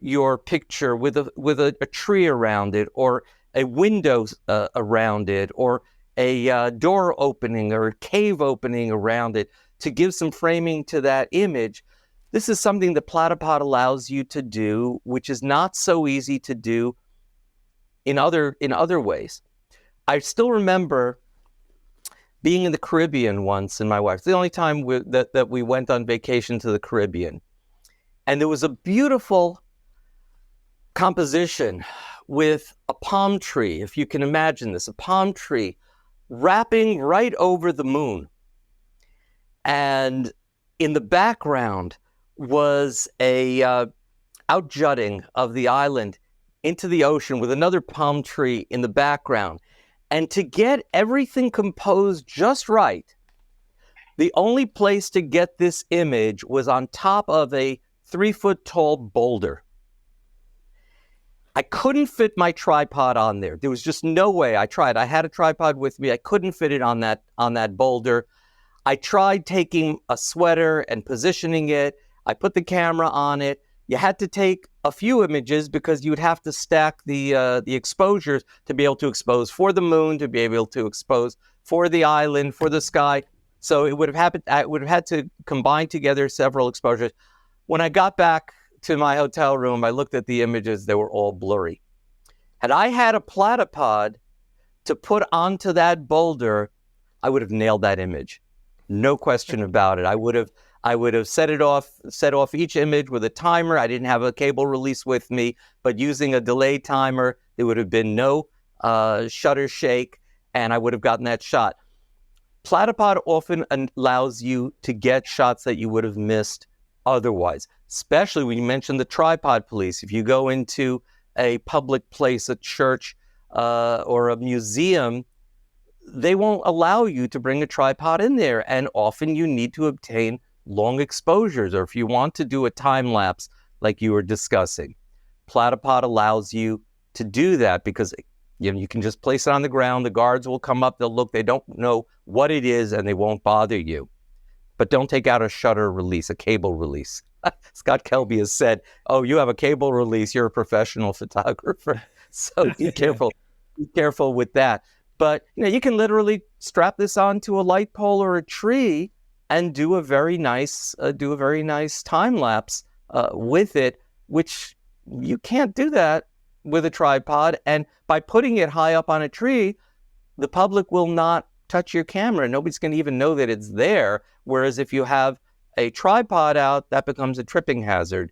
your picture with a tree around it, or a window around it, or a door opening or a cave opening around it to give some framing to that image. This is something the Platypod allows you to do, which is not so easy to do in other ways. I still remember being in the Caribbean once, and my wife, the only time that we went on vacation to the Caribbean. And there was a beautiful composition with a palm tree, if you can imagine this, a palm tree wrapping right over the moon. And in the background was a outjutting of the island into the ocean with another palm tree in the background. And to get everything composed just right, the only place to get this image was on top of a 3-foot-tall boulder. I couldn't fit my tripod on there. There was just no way. I tried. I had a tripod with me. I couldn't fit it on that boulder. I tried taking a sweater and positioning it. I put the camera on it. You had to take a few images because you would have to stack the exposures to be able to expose for the moon, to be able to expose for the island, for the sky. So it would have happened. I would have had to combine together several exposures. When I got back to my hotel room, I looked at the images. They were all blurry. Had I had a Platypod to put onto that boulder, I would have nailed that image. No question about it. I would have set off each image with a timer. I didn't have a cable release with me, but using a delay timer, there would have been no shutter shake, and I would have gotten that shot. Platypod often allows you to get shots that you would have missed otherwise, especially when you mentioned the tripod police. If you go into a public place, a church or a museum, they won't allow you to bring a tripod in there, and often you need to obtain long exposures, or if you want to do a time lapse like you were discussing, Platypod allows you to do that because you can just place it on the ground. The guards will come up, they'll look, they don't know what it is, and they won't bother you. But don't take out a shutter release, a cable release. Scott Kelby has said, "Oh, you have a cable release, you're a professional photographer." So be careful. Be careful with that. But you can literally strap this onto a light pole or a tree and do a very nice time lapse with it, which you can't do that with a tripod. And by putting it high up on a tree, the public will not touch your camera. Nobody's going to even know that it's there. Whereas if you have a tripod out, that becomes a tripping hazard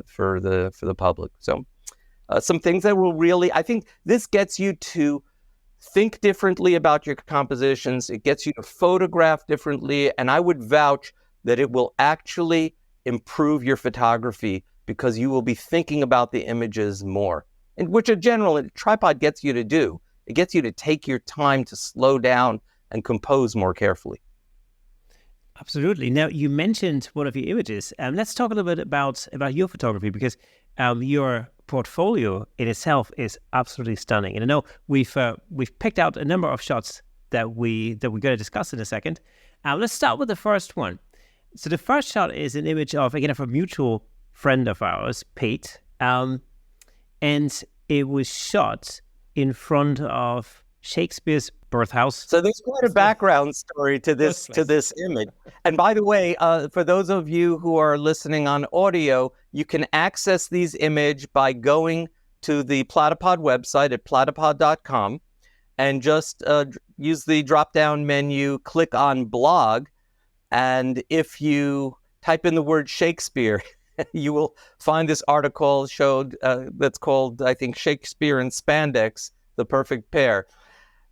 for the public. So some things that will really, I think this gets you to think differently about your compositions. It gets you to photograph differently. And I would vouch that it will actually improve your photography because you will be thinking about the images more, and which a tripod gets you to do. It gets you to take your time to slow down and compose more carefully. Absolutely. Now, you mentioned one of your images. Let's talk a little bit about your photography, because your portfolio in itself is absolutely stunning. And I know we've picked out a number of shots that we're going to discuss in a second. Let's start with the first one. So the first shot is an image of a mutual friend of ours, Pete, and it was shot in front of Shakespeare's birthhouse. So there's quite a background story to this image. And by the way, for those of you who are listening on audio, you can access these images by going to the Platypod website at platypod.com and just use the drop-down menu, click on blog, and if you type in the word Shakespeare, you will find this article that's called, I think, Shakespeare and Spandex, the Perfect Pair.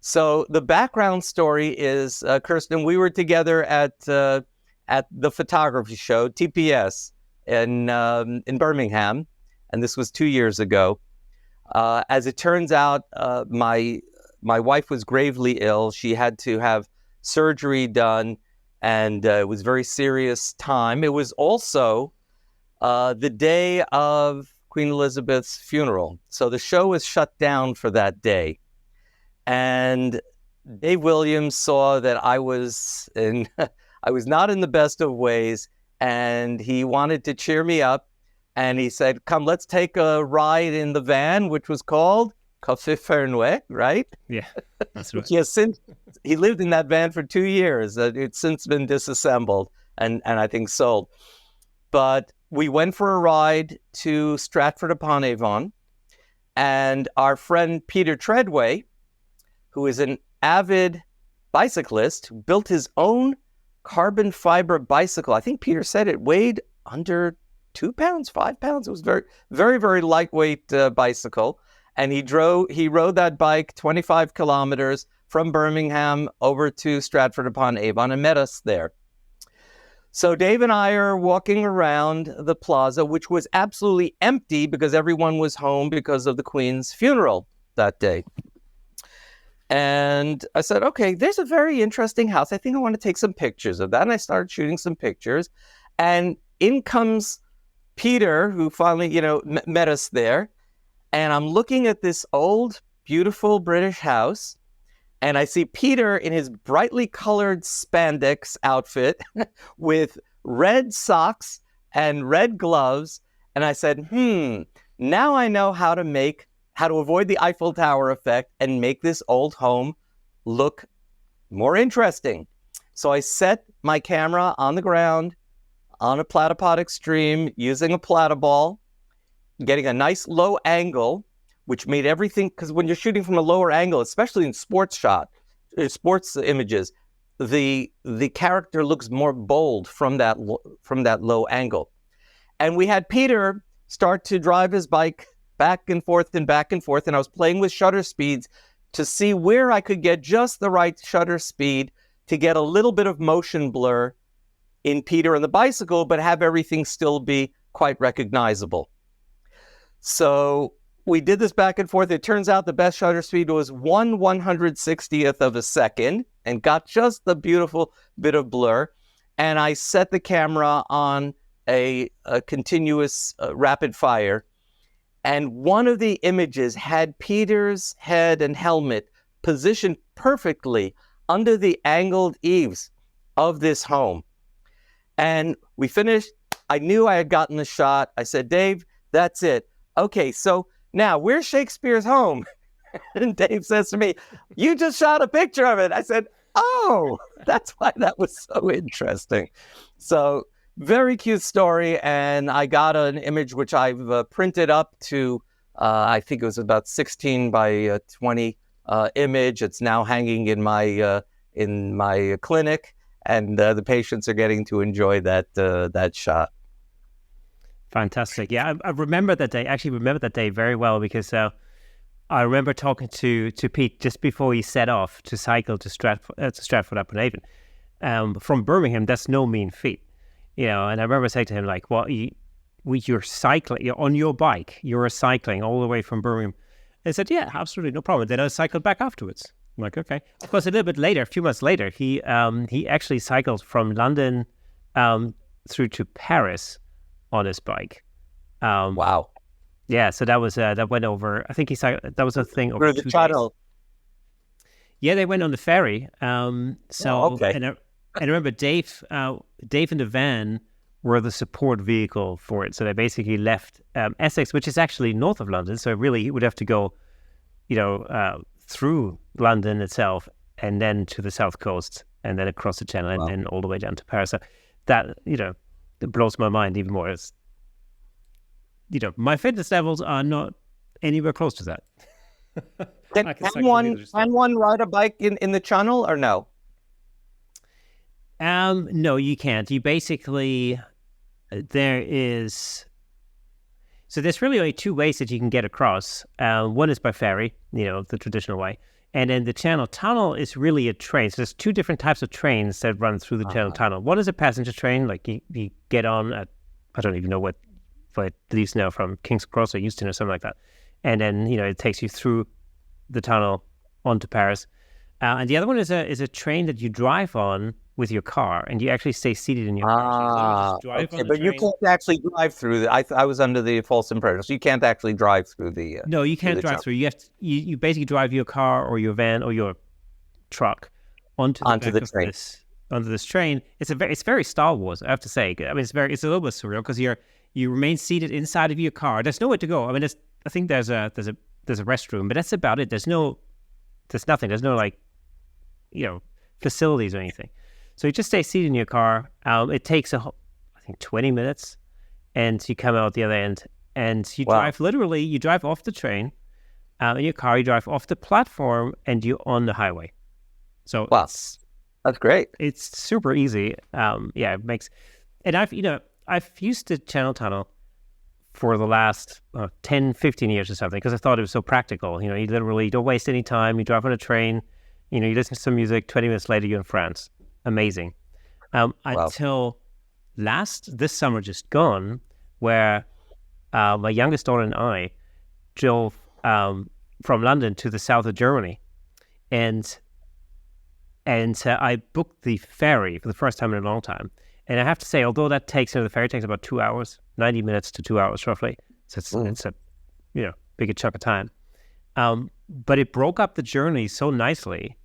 So the background story is, Kirsten, we were together at the photography show, TPS, in Birmingham, and this was 2 years ago. As it turns out, my wife was gravely ill. She had to have surgery done, and it was a very serious time. It was also the day of Queen Elizabeth's funeral. So the show was shut down for that day. And Dave Williams saw that I was not in the best of ways, and he wanted to cheer me up. And he said, "Come, let's take a ride in the van," which was called Tiefenbrunn, right? Yeah, that's right. He lived in that van for 2 years. It's since been disassembled and I think sold. But we went for a ride to Stratford-upon-Avon, and our friend Peter Treadway, who is an avid bicyclist, built his own carbon fiber bicycle. I think Peter said it weighed under 2 pounds, 5 pounds. It was very, very, very lightweight bicycle. And he rode that bike 25 kilometers from Birmingham over to Stratford-upon-Avon and met us there. So Dave and I are walking around the plaza, which was absolutely empty because everyone was home because of the Queen's funeral that day. And I said, okay, there's a very interesting house. I think I want to take some pictures of that. And I started shooting some pictures. And in comes Peter, who finally, met us there. And I'm looking at this old, beautiful British house. And I see Peter in his brightly colored spandex outfit with red socks and red gloves. And I said, now I know how to avoid the Eiffel Tower effect and make this old home look more interesting. So I set my camera on the ground on a Platypod Extreme using a Platyball, getting a nice low angle, which made everything, because when you're shooting from a lower angle, especially in sports images, the character looks more bold from that low angle. And we had Peter start to drive his bike back and forth, and I was playing with shutter speeds to see where I could get just the right shutter speed to get a little bit of motion blur in Peter and the bicycle, but have everything still be quite recognizable. So we did this back and forth. It turns out the best shutter speed was 1/160th of a second and got just the beautiful bit of blur. And I set the camera on a continuous rapid fire. And one of the images had Peter's head and helmet positioned perfectly under the angled eaves of this home. And we finished. I knew I had gotten the shot. I said, "Dave, that's it. Okay, so now where's Shakespeare's home?" And Dave says to me, "You just shot a picture of it." I said, "Oh, that's why that was so interesting." So very cute story. And I got an image which I've printed up to, I think it was about 16 by 20 image. It's now hanging in my clinic, and the patients are getting to enjoy that shot. Fantastic. Yeah, I remember that day. Actually, remember that day very well because I remember talking to Pete just before he set off to cycle to Stratford-upon-Avon. From Birmingham, that's no mean feat, And I remember saying to him, like, "Well, you're cycling, you're on your bike, you're cycling all the way from Birmingham." And he said, "Yeah, absolutely, no problem." Then I cycled back afterwards. I'm like, okay. Of course, a little bit later, a few months later, he actually cycled from London through to Paris on his bike. Wow. Yeah, so that was that went over. I think that was a thing over the 2 channel. days. Yeah, they went on the ferry. Okay. And I remember Dave and the van were the support vehicle for it. So they basically left Essex, which is actually north of London. So really, he would have to go, through London itself, and then to the south coast, and then across the channel, and then all the way down to Paris. So that it blows my mind even more. It's, my fitness levels are not anywhere close to that. Can one ride a bike in the channel or no? No, you can't. You basically, there's really only two ways that you can get across. One is by ferry, the traditional way. And then the Channel Tunnel is really a train. So there's two different types of trains that run through the Channel Tunnel. One is a passenger train, like you get on at, I don't even know what it leaves now from King's Cross or Euston or something like that. And then, it takes you through the tunnel onto Paris. And the other one is a train that you drive on with your car, and you actually stay seated in your car. So you just drive on the but train. you can't actually drive through. I was under the false impression. So you can't actually drive through the. No, you can't drive through. You have to, you basically drive your car or your van or your truck onto the train. Onto this train. It's very Star Wars, I have to say. I mean, it's a little bit surreal because you remain seated inside of your car. There's nowhere to go. I mean, I think there's a restroom, but that's about it. There's nothing. There's no facilities or anything. So you just stay seated in your car. It takes I think 20 minutes, and you come out the other end, and you drive off the train in your car. You drive off the platform, and you're on the highway. So that's great. It's super easy. It makes, and I've used the Channel Tunnel for the last 10, 15 years or something because I thought it was so practical. You literally don't waste any time. You drive on a train, you listen to some music, 20 minutes later, you're in France. Amazing. Until this summer just gone, where my youngest daughter and I drove from London to the south of Germany. And I booked the ferry for the first time in a long time. And I have to say, although the ferry takes about 2 hours, 90 minutes to 2 hours roughly. So it's a big chunk of time. But it broke up the journey so nicely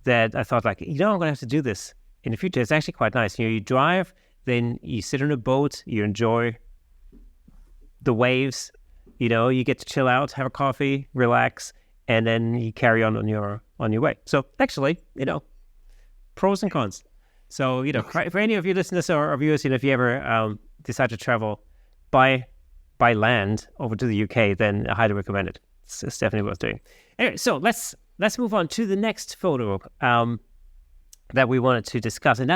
that I thought I'm going to have to do this in the future. It's actually quite nice. You drive, then you sit on a boat, you enjoy the waves, you get to chill out, have a coffee, relax, and then you carry on your way. So actually, pros and cons. So, for any of your listeners or viewers, if you ever decide to travel by land over to the UK, then I highly recommend it. It's definitely worth doing. Anyway, so let's move on to the next photo that we wanted to discuss, and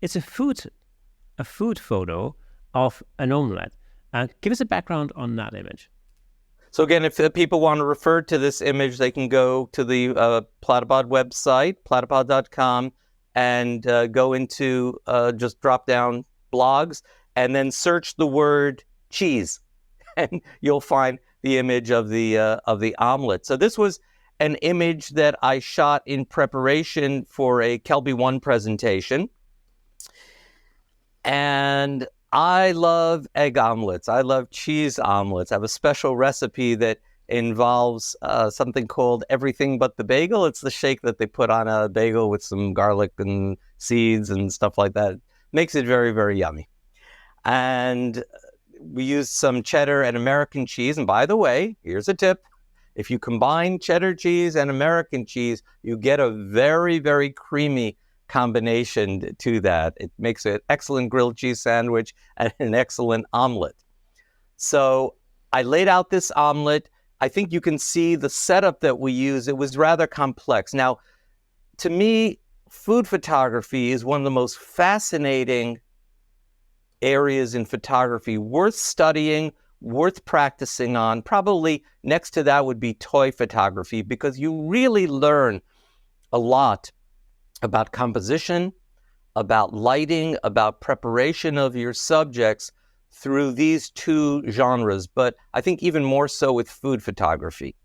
it's a food photo of an omelette. Give us a background on that image. So again, if people want to refer to this image, they can go to the Platypod website, platypod.com, and go into just drop down blogs, and then search the word cheese, and you'll find the image of the omelet. So this was an image that I shot in preparation for a Kelby One presentation. And I love egg omelets. I love cheese omelets. I have a special recipe that involves something called everything but the bagel. It's the shake that they put on a bagel with some garlic and seeds and stuff like that. It makes it very, very yummy. And we used some cheddar and American cheese. And by the way, here's a tip. If you combine cheddar cheese and American cheese, you get a very, very creamy combination to that. It makes an excellent grilled cheese sandwich and an excellent omelet. So I laid out this omelet. I think you can see the setup that we use. It was rather complex. Now, to me, food photography is one of the most fascinating areas in photography, worth studying, worth practicing on. Probably next to that would be toy photography, because you really learn a lot about composition, about lighting, about preparation of your subjects through these two genres, but I think even more so with food photography.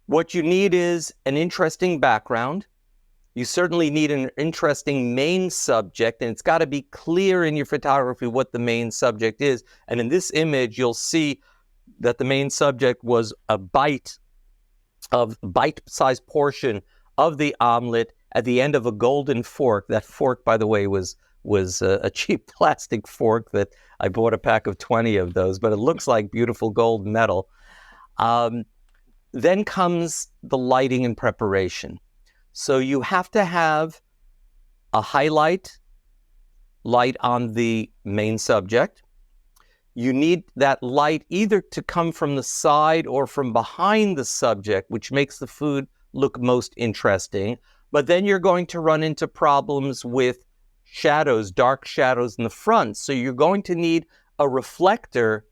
What you need is an interesting background. You certainly need an interesting main subject, and it's got to be clear in your photography what the main subject is. And in this image, you'll see that the main subject was a bite-sized portion of the omelet at the end of a golden fork. That fork, by the way, was a cheap plastic fork that I bought a pack of 20 of those, but it looks like beautiful gold metal. Then comes the lighting and preparation. So you have to have a highlight light on the main subject. You need that light either to come from the side or from behind the subject, which makes the food look most interesting. But then you're going to run into problems with shadows, dark shadows in the front. So you're going to need a reflector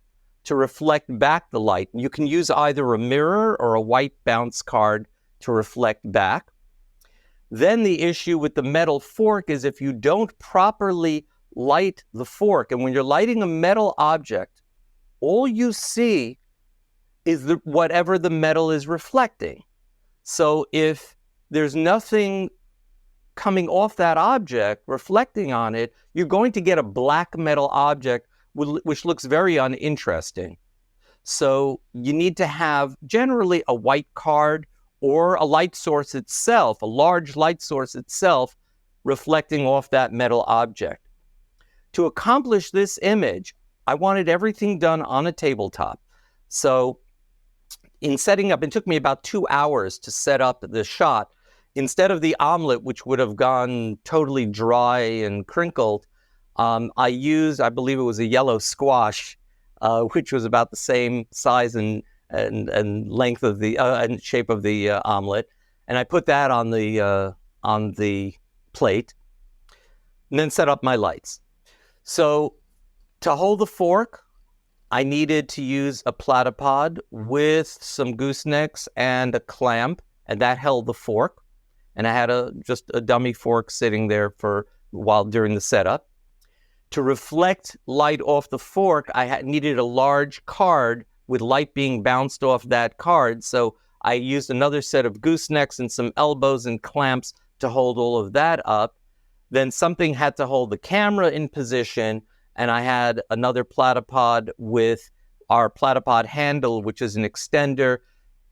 to reflect back the light. You can use either a mirror or a white bounce card to reflect back. Then the issue with the metal fork is if you don't properly light the fork, and when you're lighting a metal object, all you see is whatever the metal is reflecting. So if there's nothing coming off that object, reflecting on it, you're going to get a black metal object, which looks very uninteresting. So you need to have generally a white card or a light source itself, a large light source itself, reflecting off that metal object. To accomplish this image, I wanted everything done on a tabletop. So in setting up, it took me about 2 hours to set up the shot. Instead of the omelet, which would have gone totally dry and crinkled, I used, I believe it was a yellow squash, which was about the same size and length of the and shape of the omelet, and I put that on the plate, and then set up my lights. So to hold the fork, I needed to use a Platypod with some goosenecks and a clamp, and that held the fork. And I had just a dummy fork sitting there during the setup. To reflect light off the fork, I needed a large card with light being bounced off that card. So I used another set of goosenecks and some elbows and clamps to hold all of that up. Then something had to hold the camera in position, and I had another Platypod with our Platypod handle, which is an extender,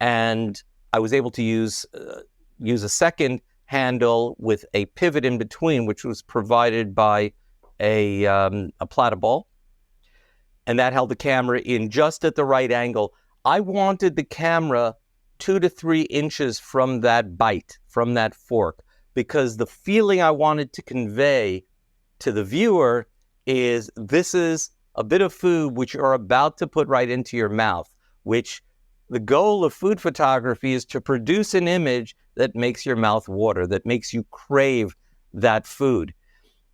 and I was able to use a second handle with a pivot in between, which was provided by a Platyball, and that held the camera in just at the right angle. I wanted the camera 2 to 3 inches from that bite, from that fork, because the feeling I wanted to convey to the viewer is this is a bit of food which you're about to put right into your mouth, which the goal of food photography is to produce an image that makes your mouth water, that makes you crave that food.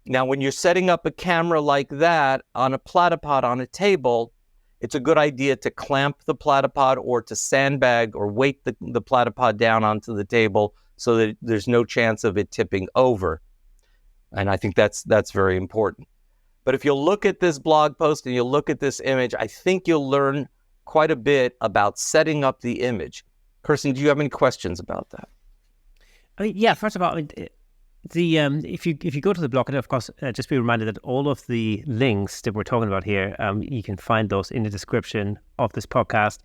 Now, when you're setting up a camera like that on a Platypod on a table, it's a good idea to clamp the Platypod or to sandbag or weight the Platypod down onto the table so that there's no chance of it tipping over. And I think that's very important. But if you'll look at this blog post and you'll look at this image, I think you'll learn quite a bit about setting up the image. Kirsten, do you have any questions about that? I mean, yeah, first of all, if you go to the blog, and of course, just be reminded that all of the links that we're talking about here, you can find those in the description of this podcast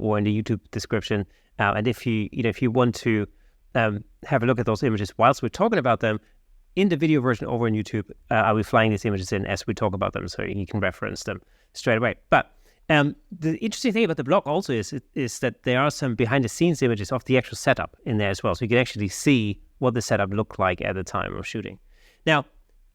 or in the YouTube description. And if you want to have a look at those images whilst we're talking about them, in the video version over on YouTube, I'll be flying these images in as we talk about them, so you can reference them straight away. But the interesting thing about the blog also is that there are some behind-the-scenes images of the actual setup in there as well, so you can actually see what the setup looked like at the time of shooting. Now,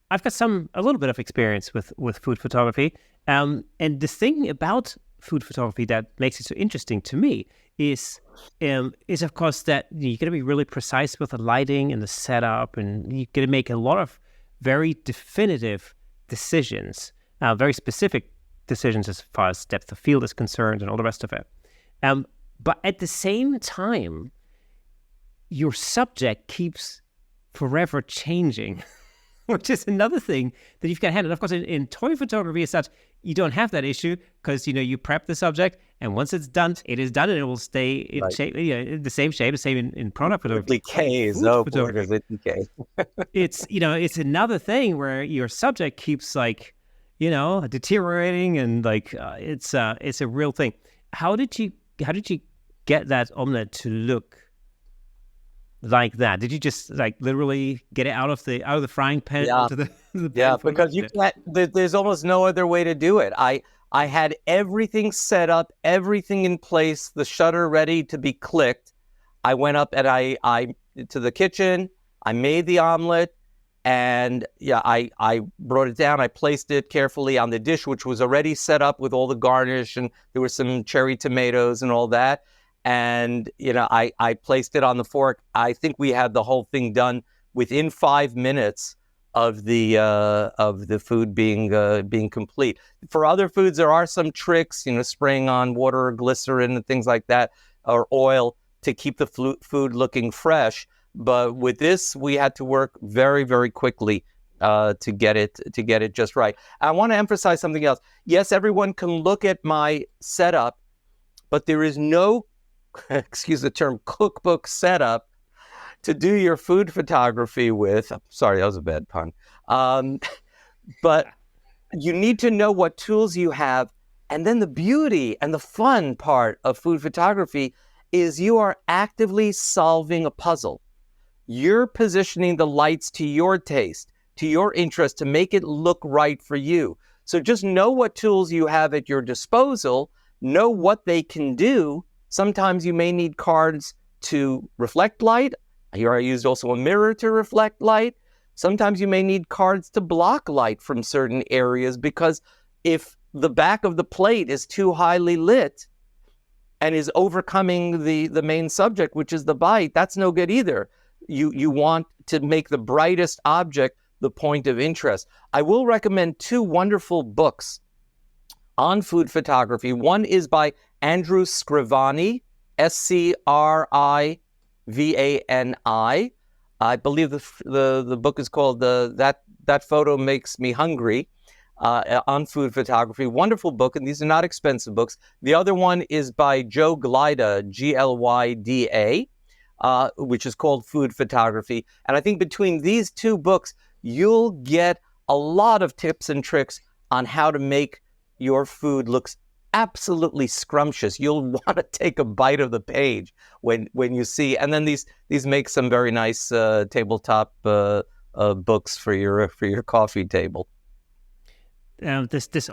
I've got a little bit of experience with food photography, and the thing about food photography that makes it so interesting to me is of course that you're going to be really precise with the lighting and the setup, and you're going to make a lot of very definitive decisions, very specific decisions as far as depth of field is concerned and all the rest of it. But at the same time, your subject keeps forever changing, which is another thing that you've got to handle. Of course, in toy photography as such, you don't have that issue because, you prep the subject, and once it's done, it is done, and it will stay in shape, in the same shape, the same in product photography. It decays. Oh, boy, does it decay. It's another thing where your subject keeps deteriorating, and it's a real thing. How did you get that omelet to look like that? Did you just literally get it out of the frying pan? Yeah, into the yeah, because you can't. There's almost no other way to do it. I had everything set up, everything in place, the shutter ready to be clicked. I went up and I to the kitchen. I made the omelet, and I brought it down. I placed it carefully on the dish, which was already set up with all the garnish, and there were some cherry tomatoes and all that. And I placed it on the fork. I think we had the whole thing done within 5 minutes of the food being complete. For other foods, there are some tricks, spraying on water or glycerin and things like that, or oil, to keep the food looking fresh. But with this, we had to work very, very quickly to get it just right. I want to emphasize something else. Yes, everyone can look at my setup, but there is no, excuse the term, cookbook setup to do your food photography with. Sorry, that was a bad pun. But you need to know what tools you have. And then the beauty and the fun part of food photography is you are actively solving a puzzle. You're positioning the lights to your taste, to your interest, to make it look right for you. So just know what tools you have at your disposal, know what they can do. Sometimes you may need cards to reflect light. Here I used also a mirror to reflect light. Sometimes you may need cards to block light from certain areas, because if the back of the plate is too highly lit and is overcoming the main subject, which is the bite, that's no good either. You want to make the brightest object the point of interest. I will recommend two wonderful books on food photography. One is by Andrew Scrivani, Scrivani. I believe the book is called That Photo Makes Me Hungry, on food photography. Wonderful book, and these are not expensive books. The other one is by Joe Glyda, Glyda, which is called Food Photography. And I think between these two books, you'll get a lot of tips and tricks on how to make your food look absolutely scrumptious. You'll want to take a bite of the page when you see. And then these make some very nice tabletop books for your coffee table. This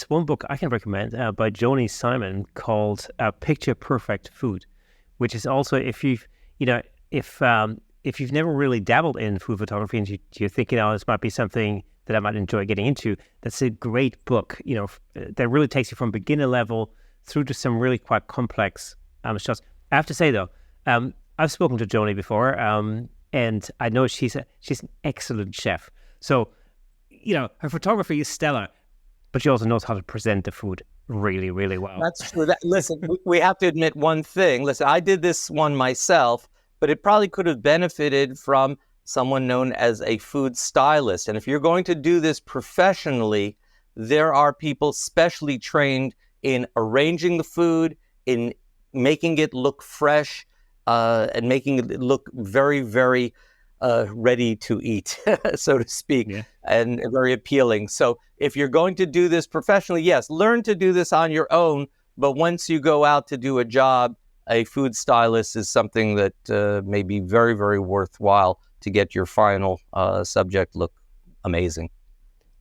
one book I can recommend by Joni Simon called Picture Perfect Food, which is also, if you've never really dabbled in food photography and you're thinking, oh, this might be something that I might enjoy getting into, that's a great book, that really takes you from beginner level through to some really quite complex shots. I have to say though, I've spoken to Joni before, and I know she's an excellent chef. So, her photography is stellar, but she also knows how to present the food really, really well. That's true. Listen, we have to admit one thing. Listen, I did this one myself, but it probably could have benefited from someone known as a food stylist. And if you're going to do this professionally, there are people specially trained in arranging the food, in making it look fresh, and making it look very, very ready to eat, so to speak, yeah, and very appealing. So if you're going to do this professionally, yes, learn to do this on your own. But once you go out to do a job, a food stylist is something that may be very, very worthwhile to get your final subject look amazing.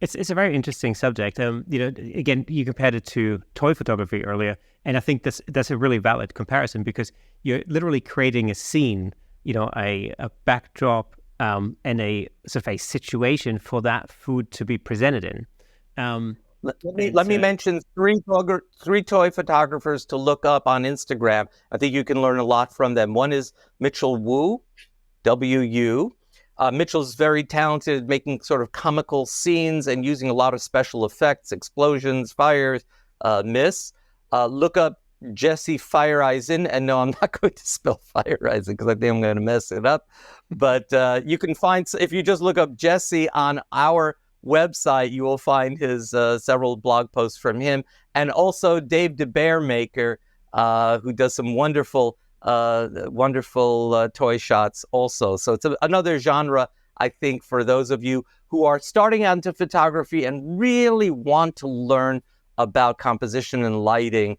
It's a very interesting subject. Again, you compared it to toy photography earlier, and I think that's a really valid comparison, because you're literally creating a scene, a backdrop, and a sort of a situation for that food to be presented in. Let me mention three toy photographers to look up on Instagram. I think you can learn a lot from them. One is Mitchell Wu, W-U. Mitchell's very talented at making sort of comical scenes and using a lot of special effects, explosions, fires, myths. Look up Jesse Fireeisen, and no, I'm not going to spell Fireeisen because I think I'm going to mess it up. But you can find, if you just look up Jesse on our website, you will find his several blog posts from him, and also Dave DeBearmaker, who does some wonderful toy shots also. So it's another genre, I think, for those of you who are starting out into photography and really want to learn about composition and lighting.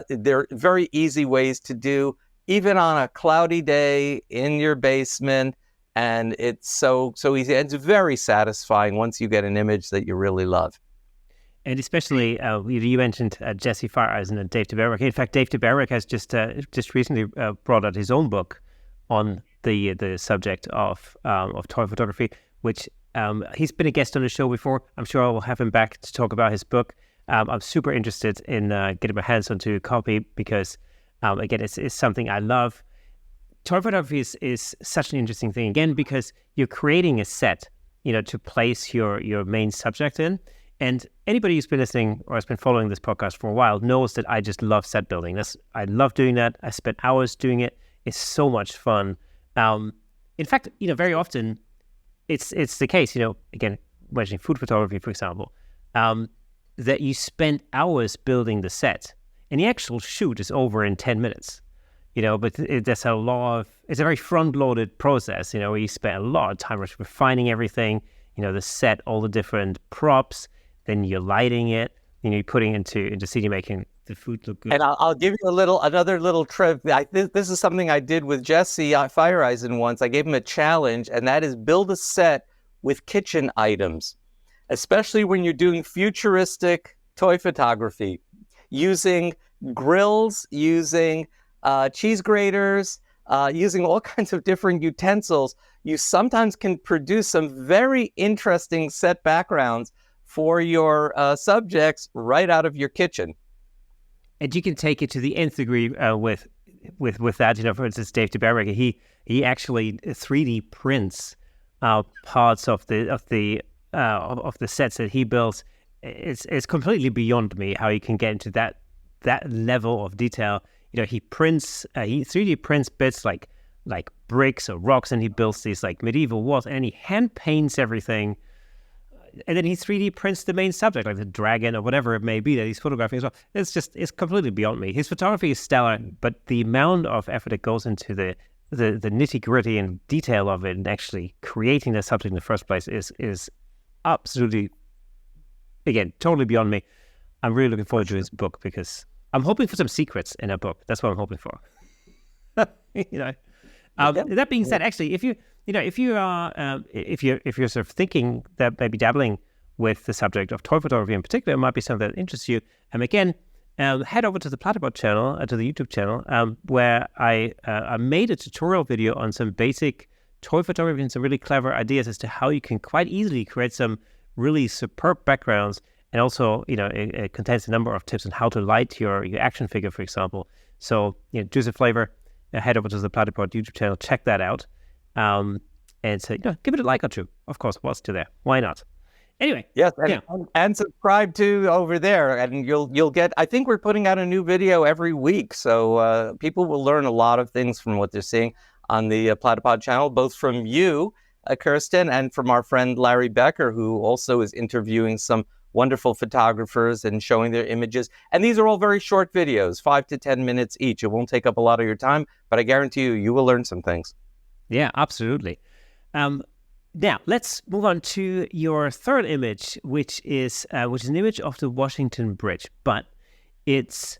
There are very easy ways to do, even on a cloudy day in your basement, and it's so easy. It's very satisfying once you get an image that you really love. And especially, you mentioned Jesse Fireeisen and Dave DeBearmaker. In fact, Dave DeBearmaker has just recently brought out his own book on the subject of toy photography, which he's been a guest on the show before. I'm sure I will have him back to talk about his book. I'm super interested in getting my hands onto a copy because, again, it's something I love. Toy photography is such an interesting thing, again, because you're creating a set, to place your main subject in. And anybody who's been listening or has been following this podcast for a while knows that I just love set building. I love doing that. I spent hours doing it. is so much fun. In fact, very often it's the case, again, mentioning food photography, for example, that you spend hours building the set and the actual shoot is over in 10 minutes. But there's it's a very front-loaded process, where you spend a lot of time refining everything, the set, all the different props, then you're lighting it, you're putting into CD making the food look good. And I'll give you another little trick. This is something I did with Jesse Fireeisen once. I gave him a challenge, and that is build a set with kitchen items, especially when you're doing futuristic toy photography, using grills, using cheese graters, using all kinds of different utensils. You sometimes can produce some very interesting set backgrounds for your subjects right out of your kitchen. And you can take it to the nth degree with that. For instance, Dave DeBerrick, he actually 3D prints parts of the sets that he builds. It's completely beyond me how you can get into that level of detail. He 3D prints bits like bricks or rocks, and he builds these like medieval walls, and he hand paints everything. And then he 3D prints the main subject, like the dragon or whatever it may be that he's photographing as well. It's completely beyond me. His photography is stellar, but the amount of effort that goes into the nitty-gritty and detail of it and actually creating the subject in the first place is absolutely, again, totally beyond me. I'm really looking forward to his book because I'm hoping for some secrets in a book. That's what I'm hoping for. That being said, actually, if you're sort of thinking that maybe dabbling with the subject of toy photography in particular, it might be something that interests you. Again, head over to the Platypod channel, to the YouTube channel, where I made a tutorial video on some basic toy photography and some really clever ideas as to how you can quite easily create some really superb backgrounds. And also, it contains a number of tips on how to light your action figure, for example. So, choose a flavor, head over to the Platypod YouTube channel, check that out. And so, give it a like or two. Of course, while still there. Why not? Anyway. Yes, and subscribe to over there, and you'll get. I think we're putting out a new video every week, so people will learn a lot of things from what they're seeing on the Platypod channel, both from you, Kirsten, and from our friend Larry Becker, who also is interviewing some wonderful photographers and showing their images. And these are all very short videos, 5 to 10 minutes each. It won't take up a lot of your time, but I guarantee you will learn some things. Yeah, absolutely. Now, let's move on to your third image, which is an image of the Washington Bridge, but it's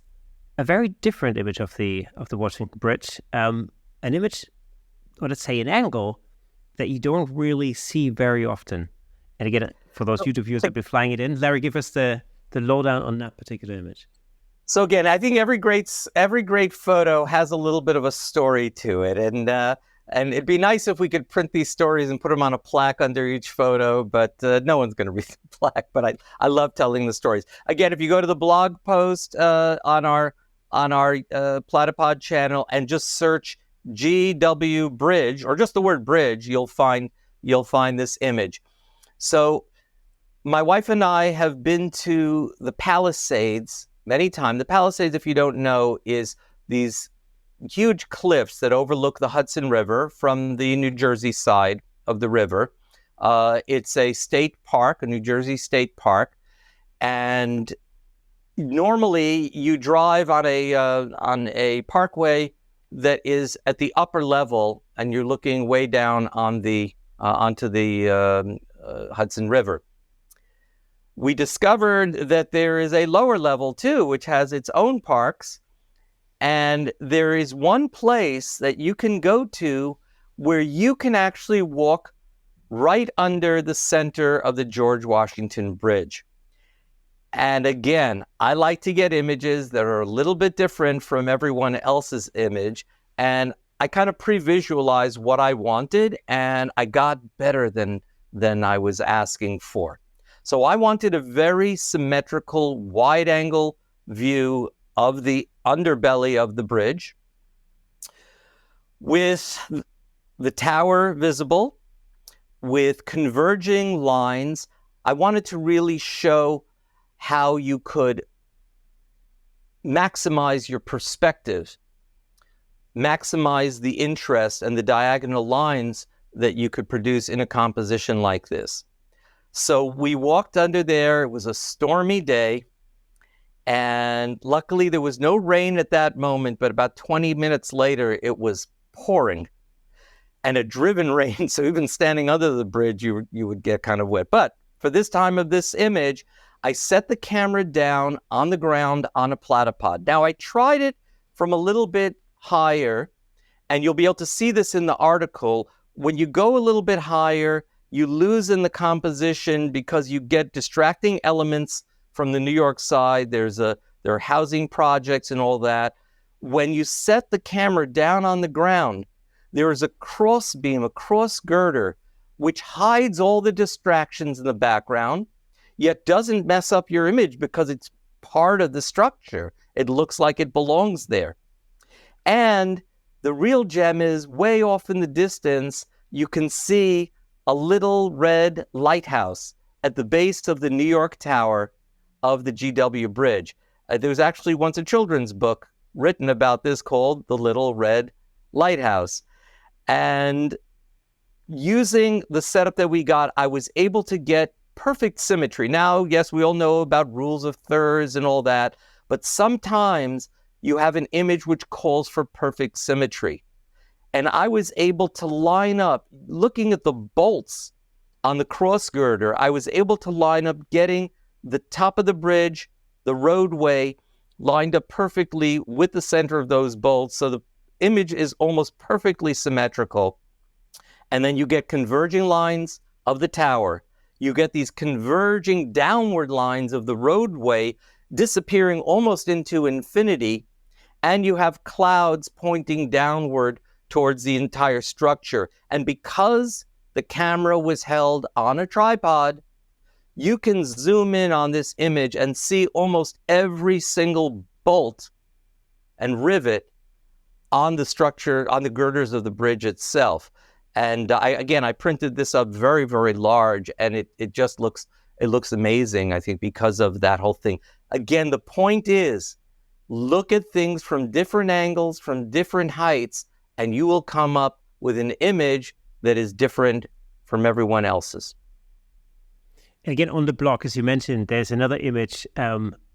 a very different image of the Washington Bridge. An image, or let's say an angle, that you don't really see very often. And again, for those YouTube viewers that be flying it in, Larry, give us the lowdown on that particular image. So again, I think every great photo has a little bit of a story to it, and it'd be nice if we could print these stories and put them on a plaque under each photo, but no one's going to read the plaque. But I love telling the stories. Again, if you go to the blog post on our Platypod channel and just search GW Bridge or just the word bridge, you'll find this image. So my wife and I have been to the Palisades many times. The Palisades, if you don't know, is these huge cliffs that overlook the Hudson River from the New Jersey side of the river. It's a state park, a New Jersey state park, and normally you drive on a parkway that is at the upper level, and you're looking way down on onto the Hudson River. We discovered that there is a lower level too, which has its own parks. And there is one place that you can go to where you can actually walk right under the center of the George Washington Bridge. And again, I like to get images that are a little bit different from everyone else's image. And I kind of pre-visualized what I wanted, and I got better than I was asking for. So I wanted a very symmetrical, wide-angle view of the underbelly of the bridge with the tower visible, with converging lines. I wanted to really show how you could maximize your perspective maximize the interest and the diagonal lines that you could produce in a composition like this. So we walked under there. It was a stormy day. And luckily there was no rain at that moment, but about 20 minutes later, it was pouring and a driven rain. So even standing under the bridge, you would get kind of wet. But for this time of this image, I set the camera down on the ground on a platypod. Now I tried it from a little bit higher, and you'll be able to see this in the article. When you go a little bit higher, you lose in the composition because you get distracting elements from the New York side. There are housing projects and all that. When you set the camera down on the ground, there is a cross beam, a cross girder, which hides all the distractions in the background, yet doesn't mess up your image because it's part of the structure. It looks like it belongs there. And the real gem is way off in the distance, you can see a little red lighthouse at the base of the New York Tower of the GW Bridge. There was actually once a children's book written about this called The Little Red Lighthouse. And using the setup that we got, I was able to get perfect symmetry. Now, yes, we all know about rules of thirds and all that, but sometimes you have an image which calls for perfect symmetry. And I was able to line up, looking at the bolts on the cross girder, I was able to line up getting the top of the bridge, the roadway, lined up perfectly with the center of those bolts. So the image is almost perfectly symmetrical. And then you get converging lines of the tower. You get these converging downward lines of the roadway disappearing almost into infinity. And you have clouds pointing downward towards the entire structure. And because the camera was held on a tripod, you can zoom in on this image and see almost every single bolt and rivet on the structure, on the girders of the bridge itself. And I printed this up very, very large, and it just looks amazing, I think, because of that whole thing. Again, the point is, look at things from different angles, from different heights, and you will come up with an image that is different from everyone else's. Again, on the block, as you mentioned, there's another image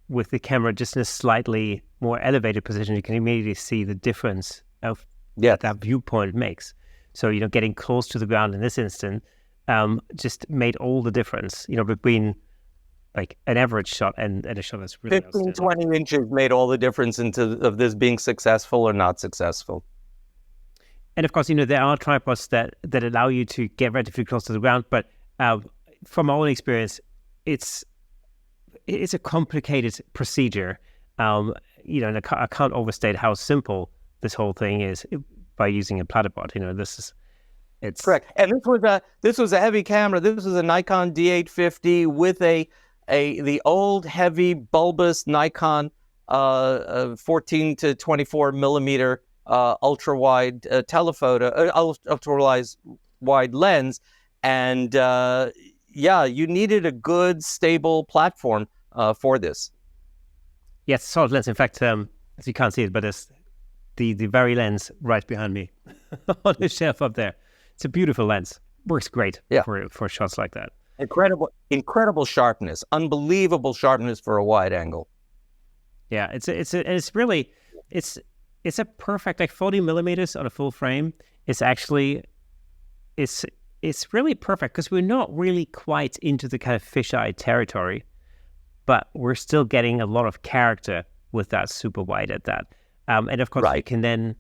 with the camera just in a slightly more elevated position. You can immediately see the difference of that viewpoint makes. So, getting close to the ground in this instant just made all the difference, between like an average shot and a shot that's really 15, 20 inches made all the difference of this being successful or not successful. And of course, there are tripods that allow you to get relatively close to the ground, but from my own experience, it's a complicated procedure. And I can't overstate how simple this whole thing is by using a platypod. It's correct. And this was a heavy camera. This was a Nikon D850 with the old heavy bulbous Nikon 14 to 24 millimeter ultra wide telephoto, ultra wide lens, and you needed a good, stable platform for this. Yes, solid lens. In fact, as you can't see it, but it's the very lens right behind me on the shelf up there. It's a beautiful lens. Works great for shots like that. Incredible sharpness, unbelievable sharpness for a wide angle. Yeah, it's a perfect, like 40 millimeters on a full frame. It's actually it's really perfect because we're not really quite into the kind of fisheye territory, but we're still getting a lot of character with that super wide at that. And of course, you can then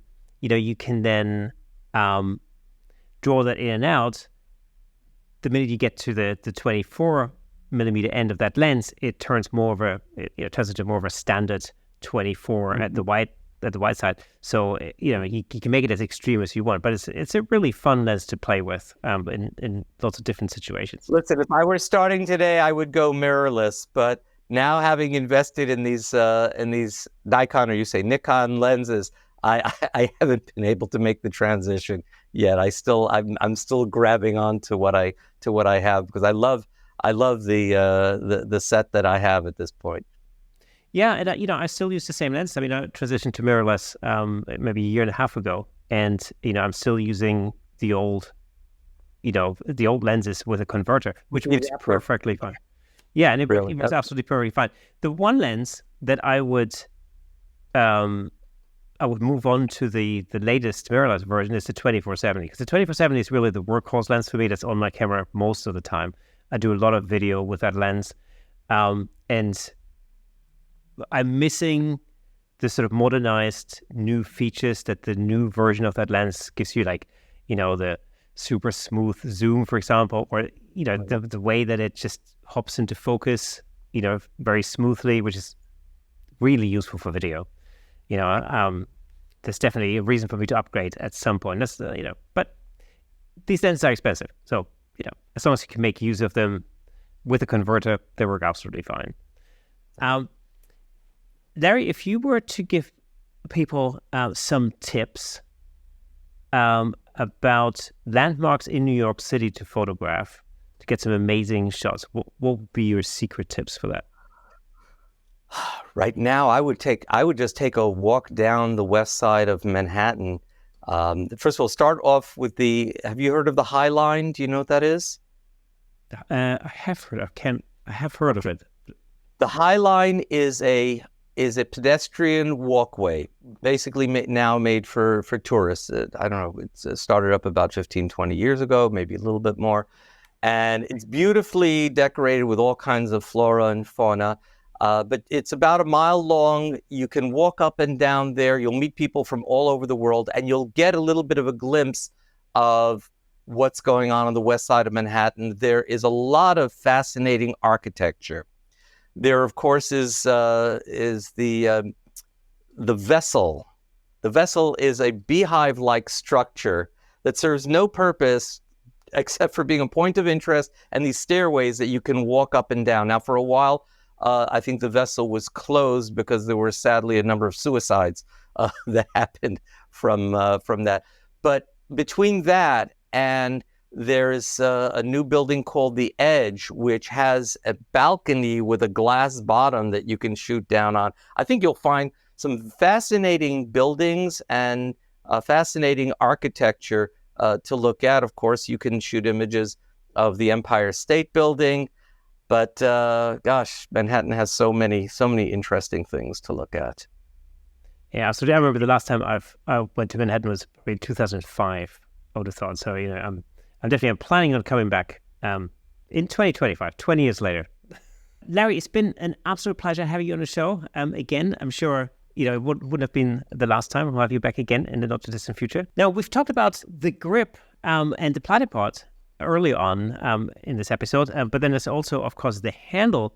draw that in and out. The minute you get to the 24 millimeter end of that lens, it turns turns into more of a standard 24 at the wide side. So you can make it as extreme as you want, but it's a really fun lens to play with in lots of different situations. Listen, if I were starting today, I would go mirrorless, but now having invested in these Nikon, or you say Nikon lenses, I haven't been able to make the transition yet. I'm still grabbing on to what I have because I love the set that I have at this point. Yeah, and I still use the same lens. I mean, I transitioned to mirrorless maybe a year and a half ago, and I'm still using the old lenses with a converter, which works perfectly fine. Yeah, and it was absolutely perfectly fine. The one lens that I would move on to the latest mirrorless version is the 24-70, because the 24-70 is really the workhorse lens for me. That's on my camera most of the time. I do a lot of video with that lens, and I'm missing the sort of modernized new features that the new version of that lens gives you, like, the super smooth zoom, for example, or, the way that it just hops into focus, very smoothly, which is really useful for video. There's definitely a reason for me to upgrade at some point. That's, but these lenses are expensive. So, as long as you can make use of them with a converter, they work absolutely fine. Larry, if you were to give people some tips about landmarks in New York City to photograph, to get some amazing shots, what would be your secret tips for that? Right now, I would just take a walk down the west side of Manhattan. First of all, start off with have you heard of the High Line? Do you know what that is? I have heard of it. The High Line is a pedestrian walkway, basically now made for tourists. I don't know, it's started up about 15, 20 years ago, maybe a little bit more. And it's beautifully decorated with all kinds of flora and fauna. But it's about a mile long. You can walk up and down there. You'll meet people from all over the world, and you'll get a little bit of a glimpse of what's going on the west side of Manhattan. There is a lot of fascinating architecture. There, of course, is the vessel. The vessel is a beehive-like structure that serves no purpose except for being a point of interest and these stairways that you can walk up and down. Now, for a while, I think the vessel was closed because there were sadly a number of suicides that happened from that. But between that and there's a new building called The Edge, which has a balcony with a glass bottom that you can shoot down on. I think you'll find some fascinating buildings and fascinating architecture to look at. Of course, you can shoot images of the Empire State Building. But gosh, Manhattan has so many interesting things to look at. Yeah, so I remember the last time I went to Manhattan was probably 2005. I would have thought. So I'm planning on coming back in 2025, 20 years later. Larry, it's been an absolute pleasure having you on the show. Again, I'm sure it wouldn't have been the last time. We'll have you back again in the not too distant future. Now, we've talked about the grip and the Platypod early on in this episode, but then there's also, of course, the handle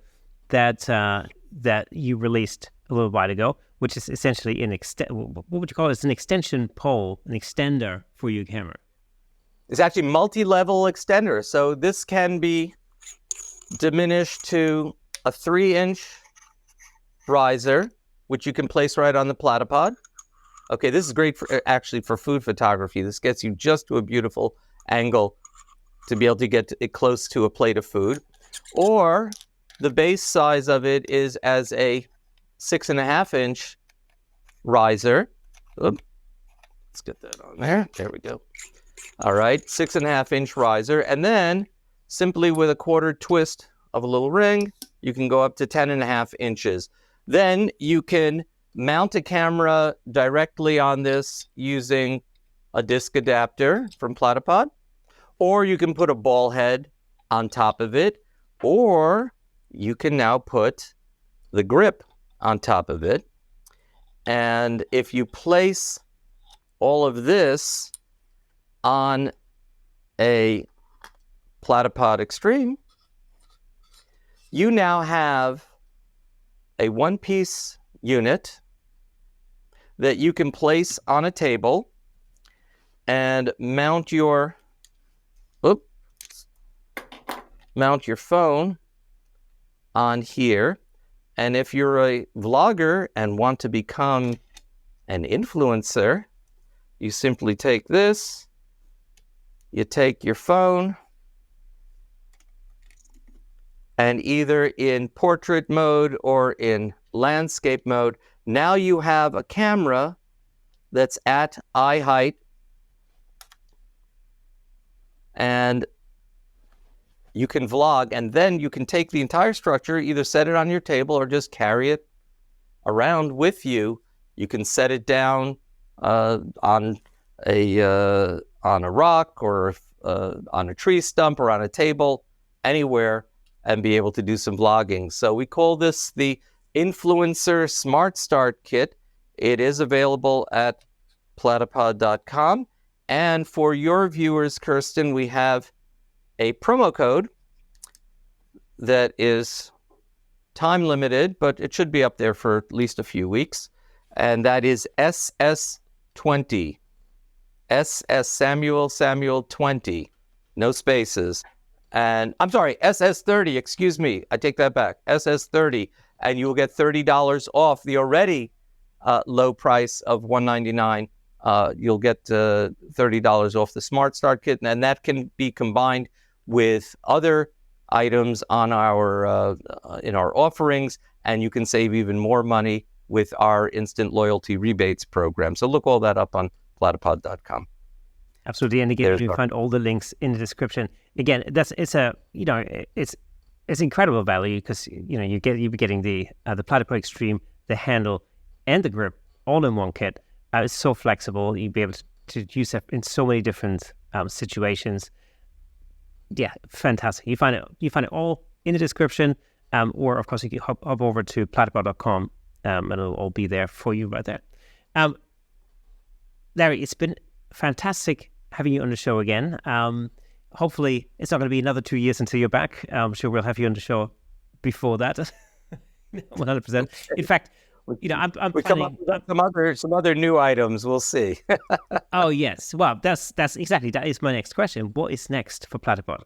that you released a little while ago, which is essentially what would you call it? It's an extension pole, an extender for your camera. It's actually multi-level extender, so this can be diminished to a 3-inch riser, which you can place right on the Platypod. Okay, this is great for food photography. This gets you just to a beautiful angle to be able to get it close to a plate of food. Or the base size of it is as a 6.5-inch riser. Oops. Let's get that on there. There we go. All right, 6.5-inch riser. And then simply with a quarter twist of a little ring, you can go up to 10.5 inches. Then you can mount a camera directly on this using a disc adapter from Platypod, or you can put a ball head on top of it, or you can now put the grip on top of it. And if you place all of this on a Platypod Extreme, you now have a one-piece unit that you can place on a table and mount your phone on here. And if you're a vlogger and want to become an influencer, you simply take this, you take your phone, and either in portrait mode or in landscape mode, now you have a camera that's at eye height, and you can vlog, and then you can take the entire structure, either set it on your table or just carry it around with you. You can set it down on a rock, or on a tree stump, or on a table, anywhere, and be able to do some vlogging. So we call this the Influencer Smart Start Kit. It is available at platypod.com. And for your viewers, Kirsten, we have a promo code that is time limited, but it should be up there for at least a few weeks. And that is SS20. SS Samuel 20. No spaces. And I'm sorry, SS30, excuse me. I take that back. SS30. And you will get $30 off the already low price of $199. You'll get $30 off the Smart Start Kit, and that can be combined with other items on our in our offerings, and you can save even more money with our instant loyalty rebates program. So look all that up on platypod.com. Absolutely, and again, you can find all the links in the description. Again, it's incredible value, because you'll be getting the Platypod Extreme, the handle, and the grip all in one kit. It's so flexible. You'll be able to use it in so many different situations. Yeah, fantastic. You find it all in the description, or of course you can hop over to platypod.com, and it'll all be there for you right there. Larry, it's been fantastic having you on the show again. Hopefully it's not going to be another 2 years until you're back. I'm sure we'll have you on the show before that. 100%. In fact, I'm planning some other new items. We'll see. Oh yes, well that's exactly, that is my next question. What is next for Platypod?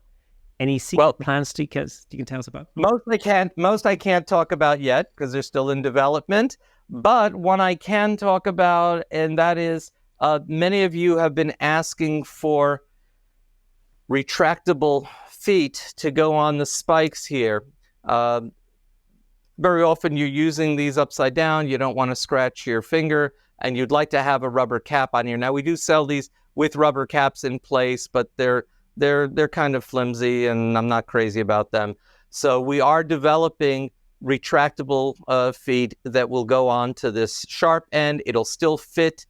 Any secret plans you can tell us about? Most I can't talk about yet, because they're still in development. But one I can talk about, and that is, many of you have been asking for retractable feet to go on the spikes here. Very often you're using these upside down. You don't want to scratch your finger, and you'd like to have a rubber cap on here. Now, we do sell these with rubber caps in place, but they're kind of flimsy, and I'm not crazy about them. So we are developing retractable feet that will go onto this sharp end. It'll still fit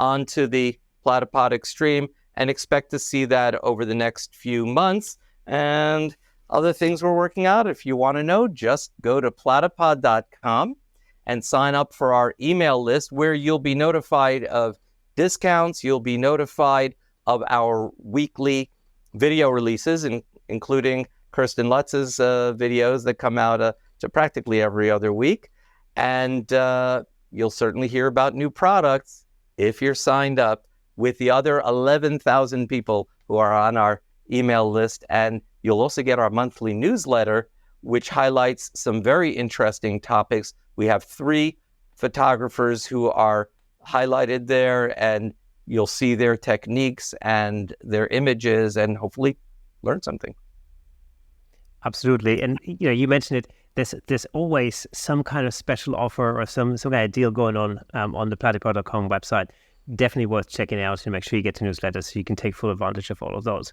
onto the Platypod Extreme, and expect to see that over the next few months. And other things we're working out. If you want to know, just go to platypod.com and sign up for our email list, where you'll be notified of discounts. You'll be notified of our weekly video releases, including Kirsten Lutz's videos that come out to practically every other week. And you'll certainly hear about new products if you're signed up with the other 11,000 people who are on our email list. And you'll also get our monthly newsletter, which highlights some very interesting topics. We have 3 photographers who are highlighted there, and you'll see their techniques and their images, and hopefully learn something. Absolutely. And you mentioned it, there's always some kind of special offer or some kind of deal going on the platypod.com website. Definitely worth checking out, and make sure you get the newsletter so you can take full advantage of all of those.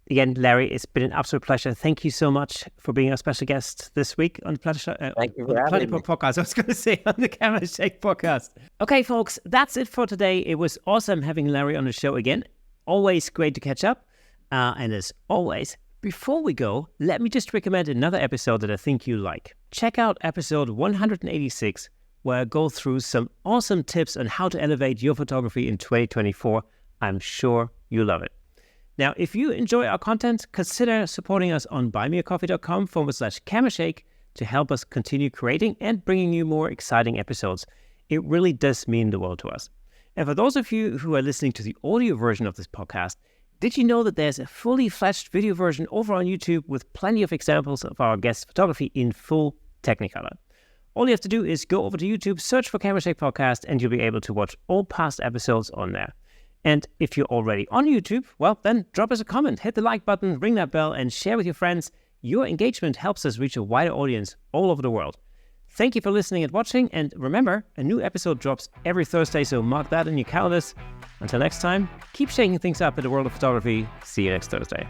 Again, Larry, it's been an absolute pleasure. Thank you so much for being our special guest this week on the Platypod podcast. I was going to say on the Camera Shake podcast. Okay, folks, that's it for today. It was awesome having Larry on the show again. Always great to catch up. And as always, before we go, let me just recommend another episode that I think you like. Check out episode 186, where I go through some awesome tips on how to elevate your photography in 2024. I'm sure you'll love it. Now, if you enjoy our content, consider supporting us on buymeacoffee.com/camerashake to help us continue creating and bringing you more exciting episodes. It really does mean the world to us. And for those of you who are listening to the audio version of this podcast, did you know that there's a fully fledged video version over on YouTube with plenty of examples of our guest photography in full Technicolor? All you have to do is go over to YouTube, search for Camera Shake Podcast, and you'll be able to watch all past episodes on there. And if you're already on YouTube, well, then drop us a comment, hit the like button, ring that bell, and share with your friends. Your engagement helps us reach a wider audience all over the world. Thank you for listening and watching, and remember, a new episode drops every Thursday, so mark that in your calendars. Until next time, keep shaking things up in the world of photography. See you next Thursday.